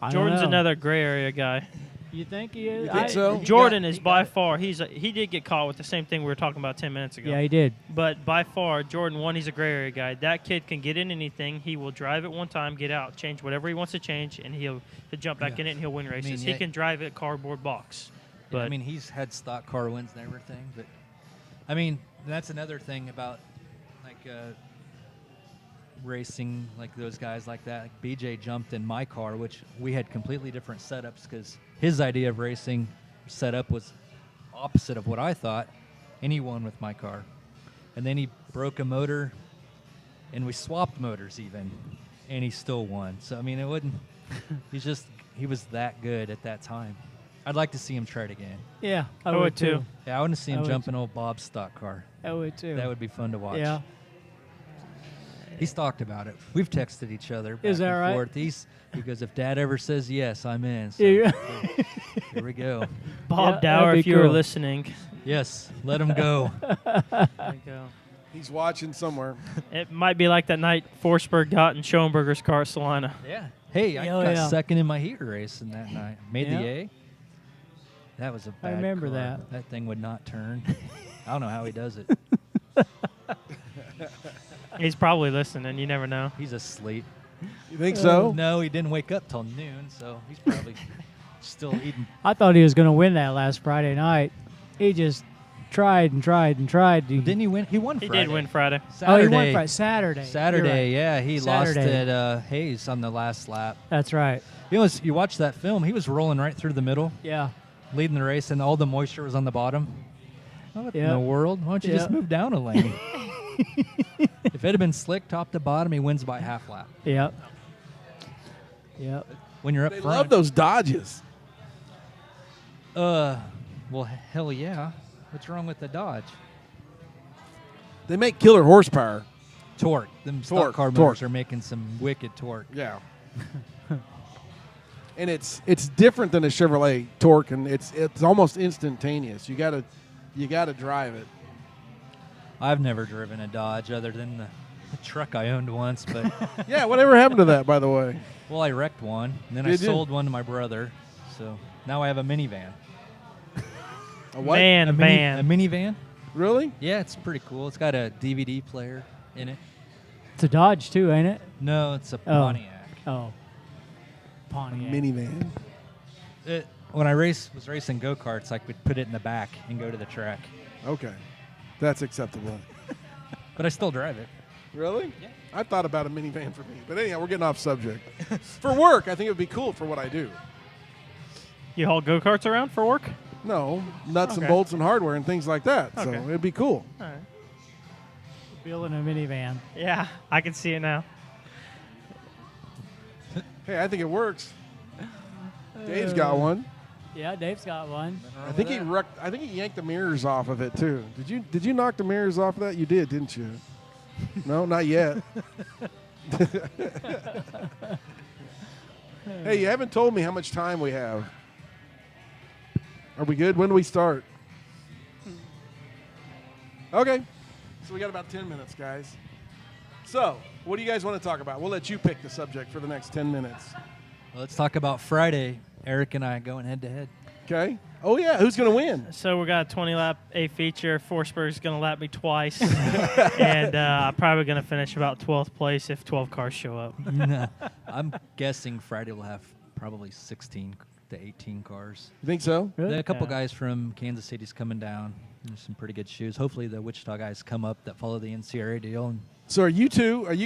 don't Jordan's know. another gray area guy. You think he is? You think so? Jordan is by far, he did get caught with the same thing we were talking about 10 minutes ago. Yeah, he did. But by far, Jordan, one, he's a gray area guy. That kid can get in anything. He will drive it one time, get out, change whatever he wants to change, and he'll jump back in it and he'll win races. He can drive a cardboard box. Yeah, But I mean, he's had stock car wins and everything. But I mean, that's another thing about like racing, like those guys like that. Like BJ jumped in my car, which we had completely different setups because his idea of racing setup was opposite of what I thought, and he won with my car. And then he broke a motor, and we swapped motors even, and he still won. So, I mean, it wouldn't – he was that good at that time. I'd like to see him try it again. Yeah, I would too. Yeah, I want to see him I would jump in old Bob's stock car. I would too. That would be fun to watch. Yeah. He's talked about it. We've texted each other back Is that and right? forth. He goes, if Dad ever says yes, I'm in. So Yeah. here we go. Bob Yeah, Dower, that'd if be you were cool. listening. Yes, let him go. There you go. He's watching somewhere. It might be like that night Forsberg got in Schoenberger's car at Salina. Yeah. Hey, I Oh, got yeah. second in my heater race in that night. Made Yeah. the A. That was a bad remember car. that. That thing would not turn. I don't know how he does it. He's probably listening. You never know. He's asleep. You think so? No, he didn't wake up till noon, so he's probably still eating. I thought he was going to win that last Friday night. He just tried and tried and tried. Didn't he win? He won He Friday. did win Friday. Oh, Saturday. he won Friday. Saturday. Saturday, You're right. yeah. He lost Saturday. at Hayes on the last lap. That's right. You watch that film, he was rolling right through the middle, Yeah. leading the race, and all the moisture was on the bottom. What in Yeah. the world? Why don't you just Yeah. move down a lane? If it had been slick top to bottom, he wins by half lap. Yep. Yep. When you're up They front. love those Dodges. Well, hell yeah. What's wrong with the Dodge? They make killer horsepower. Torque. Them stock Torque, car torque. motors are making some wicked torque. Yeah. And it's different than a Chevrolet torque, and it's almost instantaneous. You gotta drive it. I've never driven a Dodge other than the truck I owned once, but Yeah, whatever happened to that, by the way? well, I wrecked one, and then I Did you? sold one to my brother. So now I have a minivan. A what? Man, A man. minivan? Really? Yeah, it's pretty cool. It's got a DVD player in it. It's a Dodge too, ain't it? No, it's a Oh. Pontiac. Oh. Pontiac. Minivan. When I was racing go-karts, I could put it in the back and go to the track. Okay. That's acceptable. But I still drive it. Really? Yeah. I thought about a minivan for me. But anyhow, we're getting off subject. For work, I think it would be cool for what I do. You haul go-karts around for work? No, nuts and Okay. bolts and hardware and things like that. So Okay. it'd be cool. All right. Building a minivan. Yeah, I can see it now. Hey, I think it works. Dave's got one. Yeah, Dave's got one. I think he yanked the mirrors off of it too. Did you knock the mirrors off of that? You did, didn't you? No, not yet. Hey, you haven't told me how much time we have. Are we good? When do we start? Okay. So we got about 10 minutes, guys. So, what do you guys want to talk about? We'll let you pick the subject for the next 10 minutes. Well, let's talk about Friday. Eric and I going head-to-head. Okay? Oh, yeah. Who's going to win? So we got a 20-lap A feature. Forsberg's going to lap me twice. And I'm probably going to finish about 12th place if 12 cars show up. I'm guessing Friday will have probably 16 to 18 cars. You think so? Really? A couple Yeah. guys from Kansas City's coming down. There's some pretty good shoes. Hopefully the Wichita guys come up that follow the NCRA deal. And So are you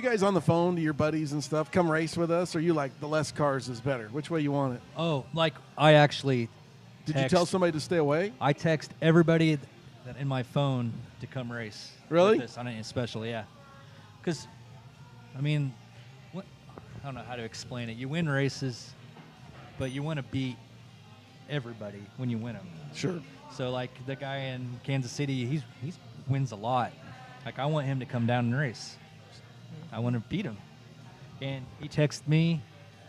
guys on the phone to your buddies and stuff? Come race with us? Or are you like, the less cars is better? Which way you want it? I actually Did you tell somebody to stay away? I text everybody that in my phone to come race. Really? With this on it especially, yeah. Because, I mean, I don't know how to explain it. You win races, but you want to beat everybody when you win them. Sure. So, like, the guy in Kansas City, he wins a lot. Like, I want him to come down and race. I want to beat him. And he texted me,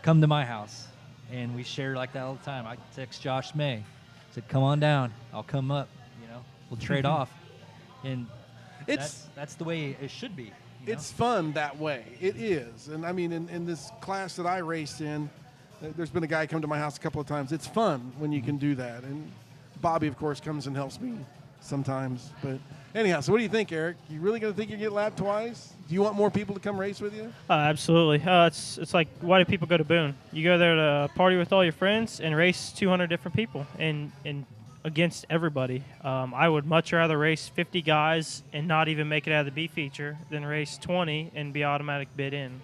come to my house. And we share like that all the time. I text Josh May. Said, come on down. I'll come up. We'll trade off. And that's the way it should be. It's fun that way. It is. And I mean, in this class that I raced in, there's been a guy come to my house a couple of times. It's fun when you can do that. And Bobby, of course, comes and helps me sometimes. But anyhow, so what do you think, Eric? You really going to think you get lapped twice? Do you want more people to come race with you? Absolutely. It's like, why do people go to Boone? You go there to party with all your friends and race 200 different people and against everybody. I would much rather race 50 guys and not even make it out of the B feature than race 20 and be automatic bid in.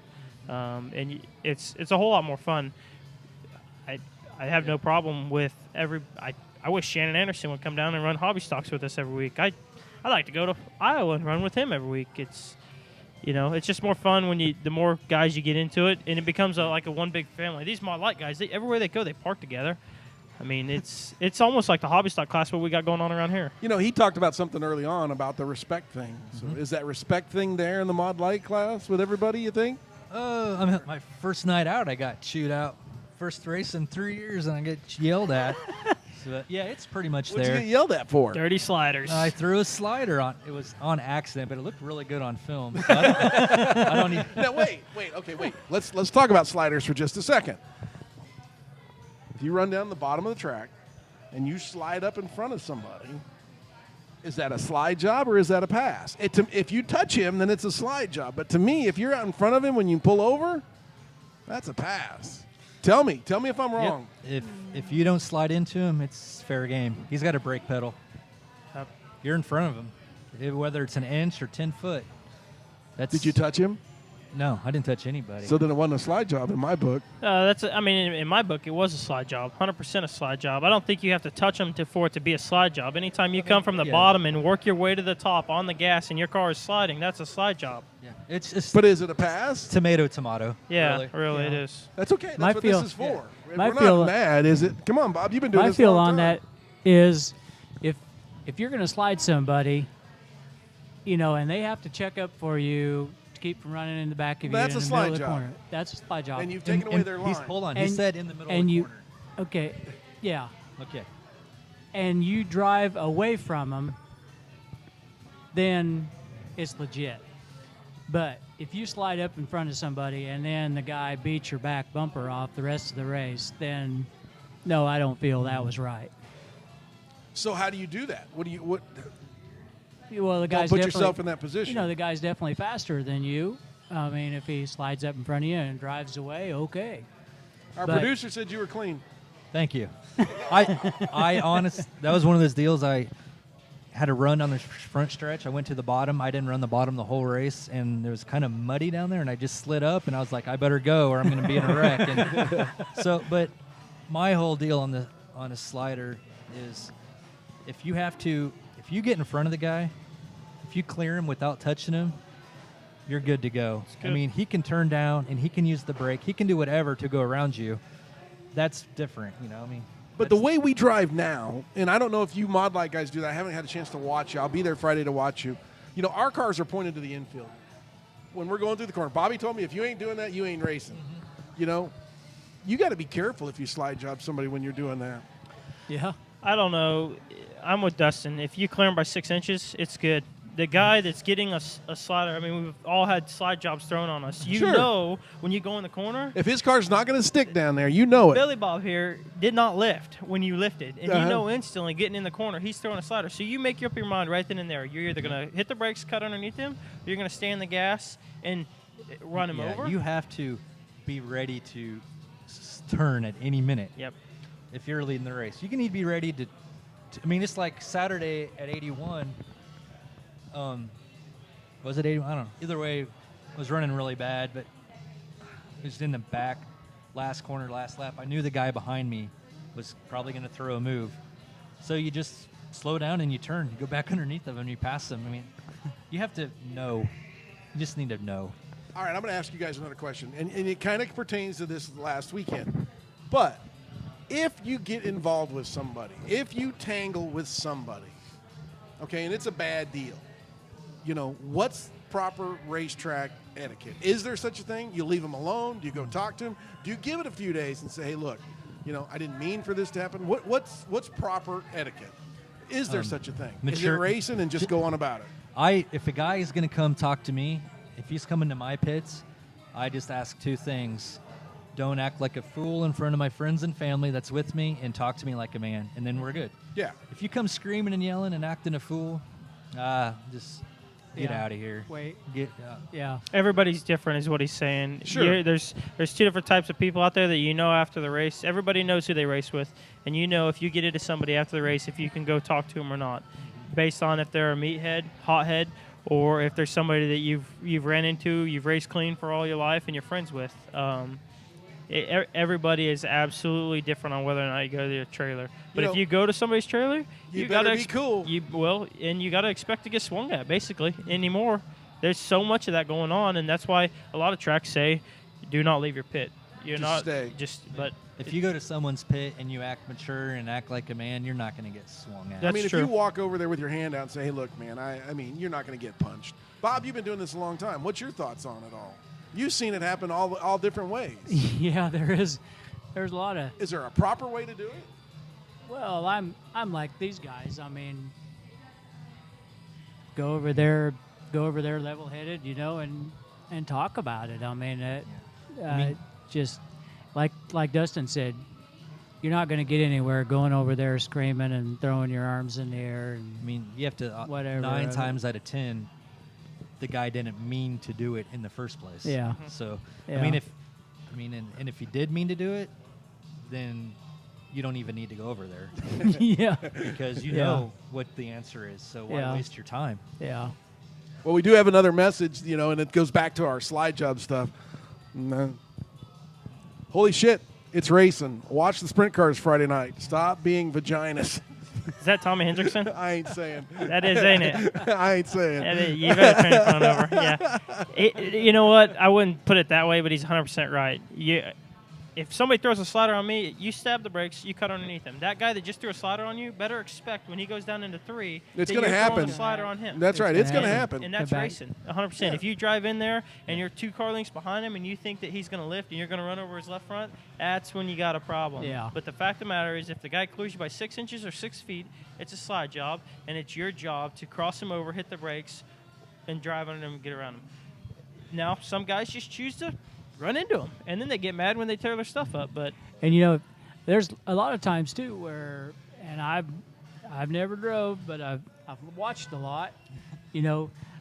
It's a whole lot more fun. I have no problem with I wish Shannon Anderson would come down and run hobby stocks with us every week. I like to go to Iowa and run with him every week. It's it's just more fun when the more guys you get into it, and it becomes like a one big family. These Mod Light guys, everywhere they go, they park together. I mean, it's almost like the hobby stock class what we got going on around here. He talked about something early on about the respect thing. So is that respect thing there in the Mod Light class with everybody, you think? I mean, my first night out, I got chewed out. First race in 3 years, and I get yelled at. So, yeah, it's pretty much What'd there. you get yelled at for? Dirty sliders. I threw a slider on. It was on accident, but it looked really good on film. So I don't need. Now, wait. Let's talk about sliders for just a second. If you run down the bottom of the track and you slide up in front of somebody, is that a slide job or is that a pass? If you touch him, then it's a slide job. But to me, if you're out in front of him when you pull over, that's a pass. Tell me if I'm wrong. Yep. If you don't slide into him, it's fair game. He's got a brake pedal. Yep. You're in front of him, whether it's an inch or 10 foot. Did you touch him? No, I didn't touch anybody. So then it wasn't a slide job in my book. In my book, it was a slide job, 100% a slide job. I don't think you have to touch them for it to be a slide job. Anytime you come from the bottom and work your way to the top on the gas and your car is sliding, that's a slide job. Yeah, but is it a pass? Tomato. Yeah, really it is. That's okay. That's what this is for. My We're feel- not mad, is it? Come on, Bob. You've been doing My this feel a long on time. that is if you're going to slide somebody, and they have to check up for you to keep from running in the back of you That's in a the slide middle of the job. corner. That's a slide job. And you've taken away their line. Hold on. He And- said in the middle of and the you, corner. okay, yeah, Okay. and you drive away from them, then it's legit. But if you slide up in front of somebody and then the guy beats your back bumper off the rest of the race, then no, I don't feel that was right. So how do you do that? What? Well, the Don't guy's put definitely, yourself in that position. the guy's definitely faster than you. I mean, if he slides up in front of you and drives away, okay. Our but- producer said you were clean. Thank you. I honest. That was one of those deals. I had to run on the front stretch. I went to the bottom. I didn't run the bottom the whole race, and it was kind of muddy down there. And I just slid up, and I was like, I better go, or I'm going to be in a wreck. And but my whole deal on a slider is if you get in front of the guy, if you clear him without touching him, you're good to go. Good. I mean, he can turn down and he can use the brake. He can do whatever to go around you. That's different, I mean. But the way we drive now, and I don't know if you Mod Light guys do that. I haven't had a chance to watch you. I'll be there Friday to watch you. Our cars are pointed to the infield. When we're going through the corner, Bobby told me if you ain't doing that, you ain't racing. You got to be careful if you slide job somebody when you're doing that. Yeah. I don't know. I'm with Dustin. If you clear him by 6 inches, it's good. The guy that's getting a slider, I mean, we've all had slide jobs thrown on us. You Sure. know when you go in the corner, If his car's not going to stick down there, you know it. Billy Bob here did not lift when you lifted. And Uh-huh. you know instantly getting in the corner, he's throwing a slider. So you make up your mind right then and there. You're either going to hit the brakes, cut underneath him, or you're going to stay on the gas and run him over. You have to be ready to turn at any minute. Yep. If you're leading the race, you need to be ready to. I mean, it's like Saturday at 81. Was it 81? I don't know. Either way, it was running really bad, but it was in the back, last corner, last lap. I knew the guy behind me was probably going to throw a move, so you just slow down and you turn. You go back underneath of him and you pass them. I mean, you have to know. You just need to know. All right, I'm going to ask you guys another question, and it kind of pertains to this last weekend. But if you get involved with somebody, if you tangle with somebody, okay, and it's a bad deal, what's proper racetrack etiquette? Is there such a thing? You leave them alone? Do you go talk to them? Do you give it a few days and say, hey, look, I didn't mean for this to happen? What's proper etiquette? Is there such a thing? Is it racing and just go on about it? If a guy is going to come talk to me, if he's coming to my pits, I just ask two things. Don't act like a fool in front of my friends and family that's with me, and talk to me like a man, and then we're good. Yeah. If you come screaming and yelling and acting a fool, just get Yeah. out of here. Wait. Yeah. Everybody's different, is what he's saying. Sure. There's two different types of people out there that after the race. Everybody knows who they race with, and if you get into somebody after the race, if you can go talk to them or not, based on if they're a meathead, hothead, or if there's somebody that you've ran into, you've raced clean for all your life, and you're friends with. Everybody is absolutely different on whether or not you go to their trailer. But You if know, you go to somebody's trailer, you gotta better be cool. And you got to expect to get swung at basically anymore. There's so much of that going on, and that's why a lot of tracks say, "Do not leave your pit." You're Just not stay. But If you go to someone's pit and you act mature and act like a man, you're not going to get swung at. I That's mean, true. if you walk over there with your hand out and say, "Hey, look, man, I mean, you're not going to get punched." Bob, you've been doing this a long time. What's your thoughts on it all? You've seen it happen all different ways. Yeah, there's a lot of. Is there a proper way to do it? Well, I'm like these guys. I mean, go over there level-headed, and talk about it. I mean, just like Dustin said, you're not going to get anywhere going over there screaming and throwing your arms in the air. And I mean, you have to whatever. 9 times out of 10, the guy didn't mean to do it in the first place. Yeah. So Yeah. I mean, and if he did mean to do it, then you don't even need to go over there yeah, because you Yeah. know what the answer is. So why Yeah. waste your time? yeah. Well, we do have another message, and it goes back to our slide job stuff. Holy shit, it's racing. Watch the sprint cars Friday night. Stop being vaginas. is that Tommy Hendrickson? I ain't saying. That is, ain't it? I ain't saying. You better turn your phone over. Yeah. You know what? I wouldn't put it that way, but he's 100% right. If somebody throws a slider on me, you stab the brakes, you cut underneath him. That guy that just threw a slider on you, better expect when he goes down into 3, It's that going to you're throwing happen. a slider on him. That's right. It's going to gonna happen. And that's Come back. racing, 100%. Yeah. If you drive in there and you're 2 car lengths behind him and you think that he's going to lift and you're going to run over his left front, that's when you got a problem. Yeah. But the fact of the matter is if the guy clears you by 6 inches or 6 feet, it's a slide job, and it's your job to cross him over, hit the brakes, and drive under him and get around him. Now, some guys just choose to run into him, and then they get mad when they tear their stuff up. But And there's a lot of times too where, and I've never drove, but I've watched a lot. A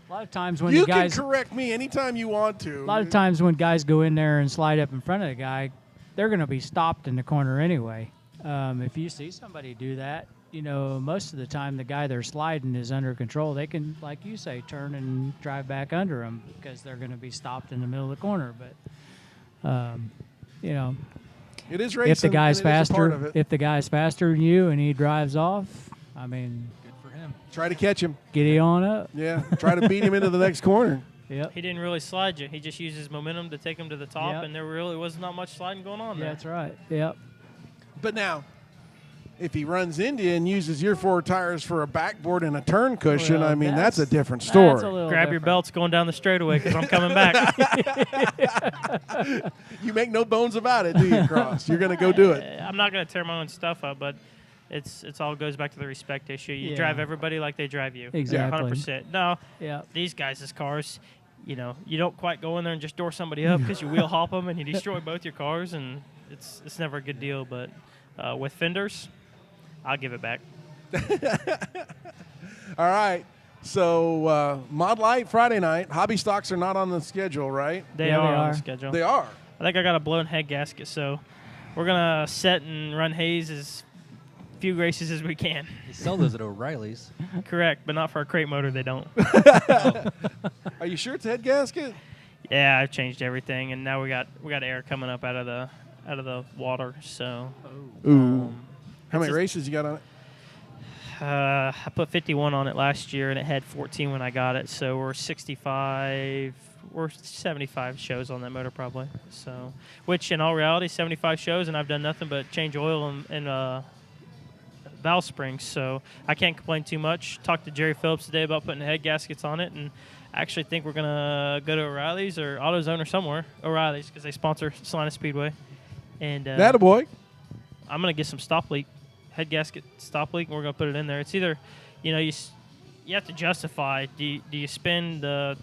lot of times when You the guys, can correct me anytime you want to. a lot of times when guys go in there and slide up in front of the guy, they're going to be stopped in the corner anyway. If you see somebody do that, most of the time the guy they're sliding is under control. They can, like you say, turn and drive back under them because they're going to be stopped in the middle of the corner. But It is racing. if the guy's and it is a part of faster, it. if the guy's faster than you and he drives off, I mean, Good for him. Try to catch him. giddy on up. Yeah. Try to beat him into the next corner. Yep. he didn't really slide you. He just used his momentum to take him to the top, Yep. and there really was not much sliding going on Yeah, there. that's right. Yep. But now, if he runs into you and uses your 4 tires for a backboard and a turn cushion, Well, I mean, that's a that's- different That's story. a little Grab your different. belts going down the straightaway because I'm coming back. You make no bones about it, do you, Cross? You're going to go do it. I'm not going to tear my own stuff up, but it's all goes back to the respect issue. You Yeah. drive everybody like they drive you. Exactly. 100%. No, Yep. these guys' cars, you don't quite go in there and just door somebody up because you wheel hop them and you destroy both your cars, and it's never a good deal. But with fenders, I'll give it back. All right. So, Mod Light Friday night. Hobby stocks are not on the schedule, right? They Yeah, are they on are. the schedule. They are. I think I got a blown head gasket, so we're going to set and run Hayes as few races as we can. They sell those at O'Reilly's. Correct, but not for a crate motor, they don't. Are you sure it's head gasket? Yeah, I've changed everything, and now we got air coming up out of the water. So Ooh. How many just- races you got on it? I put 51 on it last year, and it had 14 when I got it. So we're 65. We're 75 shows on that motor probably. So, which in all reality, 75 shows, and I've done nothing but change oil and valve springs. So I can't complain too much. Talked to Jerry Phillips today about putting head gaskets on it, and I actually think we're gonna go to O'Reilly's or AutoZone or somewhere. O'Reilly's because they sponsor Salina Speedway, and That a boy. I'm gonna get some stop leak, head gasket stop leak, and we're gonna put it in there. It's either, you have to justify. Do you spend the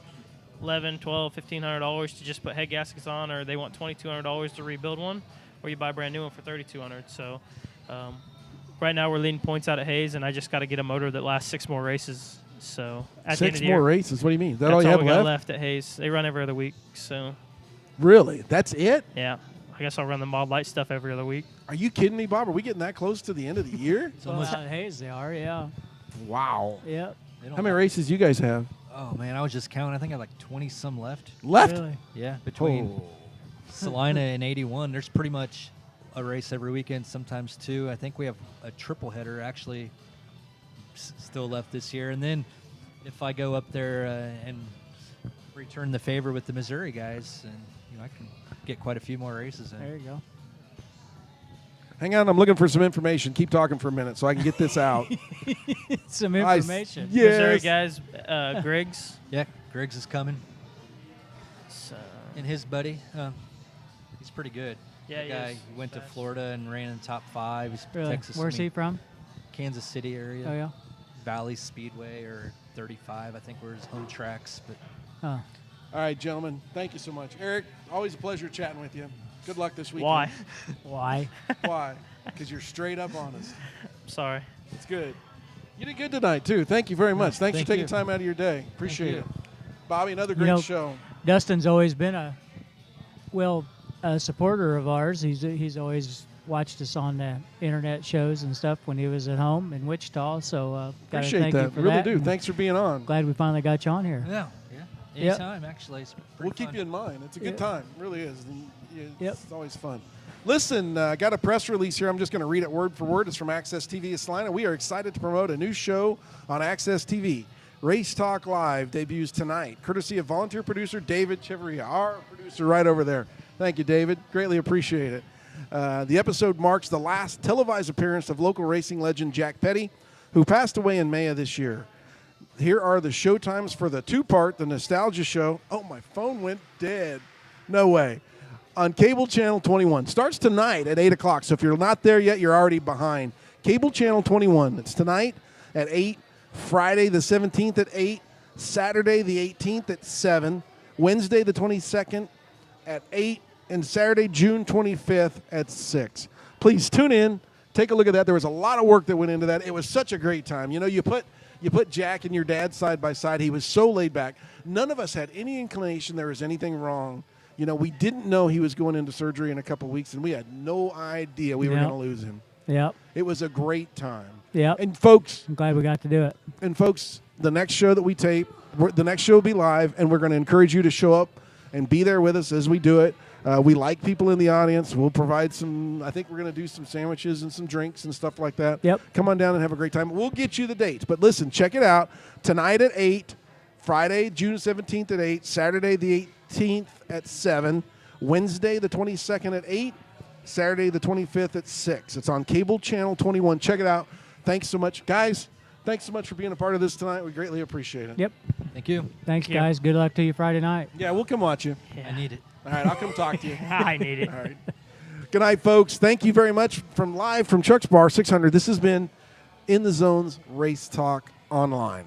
$1,100, $1,200, $1,500 to just put head gaskets on, or they want $2,200 to rebuild one, or you buy a brand new one for $3,200. So right now we're leading points out at Hayes, and I just got to get a motor that lasts 6 more races. So at the end 6 of the more year, races. What do you mean? Is that that's all you have we got left? left at Hayes. They run every other week. So Really? That's it? yeah, I guess I'll run the Mod Light stuff every other week. Are you kidding me, Bob? Are we getting that close to the end of the year? It's almost, Well, Hayes, they are. Yeah. Wow. Yep. they don't How many have- races you guys have? Oh man, I was just counting. I think I have like 20 some left. Left? Really. Yeah, between Oh. Salina in 81, there's pretty much a race every weekend, sometimes two. I think we have a triple header actually still left this year. And then if I go up there and return the favor with the Missouri guys, and I can get quite a few more races in. There you go. Hang on, I'm looking for some information. Keep talking for a minute so I can get this out. Some information. Yes. Missouri guys, Griggs. Yeah, Griggs is coming. So, And his buddy, he's pretty good. Yeah, That he guy is. went to Fast. Florida and ran in the top 5. He's Really? Texas. Where's he from? Kansas City area. Oh, yeah. Valley Speedway or 35, I think, were his home tracks. But Oh. All right, gentlemen, thank you so much. Eric, always a pleasure chatting with you. Good luck this weekend. why? Why? Why? Because you're straight up honest. Sorry. It's good. You did good tonight, too. Thank you very much. Thanks thank for taking you. time out of your day. Appreciate you. it. Bobby, another You great know, show. Dustin's always been a supporter of ours. He's always watched us on the internet shows and stuff when he was at home in Wichita. So gotta Appreciate thank you that. for Really that. do. and Thanks for being on. Glad we finally got you on here. yeah. Yep. Anytime, actually. It's pretty We'll keep fun. you in mind. It's a good Yep. time. It really is. And it's Yep. always fun. Listen, got a press release here. I'm just going to read it word for word. It's from Access TV of Salina. We are excited to promote a new show on Access TV. Race Talk Live debuts tonight, courtesy of volunteer producer David Cheveria, our producer right over there. Thank you, David. Greatly appreciate it. The episode marks the last televised appearance of local racing legend Jack Petty, who passed away in May of this year. Here are the show times for the two-part, the Nostalgia Show. Oh, my phone went dead. No way. On Cable Channel 21. Starts tonight at 8 o'clock. So if you're not there yet, you're already behind. Cable Channel 21. It's tonight at 8, Friday the 17th at 8, Saturday the 18th at 7, Wednesday the 22nd at 8, and Saturday, June 25th at 6. Please tune in. Take a look at that. There was a lot of work that went into that. It was such a great time. You put Jack and your dad side by side. He was so laid back. None of us had any inclination there was anything wrong. We didn't know he was going into surgery in a couple of weeks, and we had no idea we were Yep. going to lose him. Yep. It was a great time. Yep. And folks, I'm glad we got to do it. the next show that we tape, the next show will be live, and we're going to encourage you to show up and be there with us as we do it. We like people in the audience. We'll provide I think we're going to do some sandwiches and some drinks and stuff like that. Yep. Come on down and have a great time. We'll get you the dates. But listen, check it out. Tonight at 8, Friday, June 17th at 8, Saturday the 18th at 7, Wednesday the 22nd at 8, Saturday the 25th at 6. It's on Cable Channel 21. Check it out. Thanks so much. Guys, thanks so much for being a part of this tonight. We greatly appreciate it. Yep. Thank you. Thanks, Yeah. guys. Good luck to you Friday night. Yeah, we'll come watch you. I need it. All right, I'll come talk to you. I need it. All right. Good night, folks. Thank you very much live from Chuck's Bar 600. This has been In the Zone's Race Talk Online.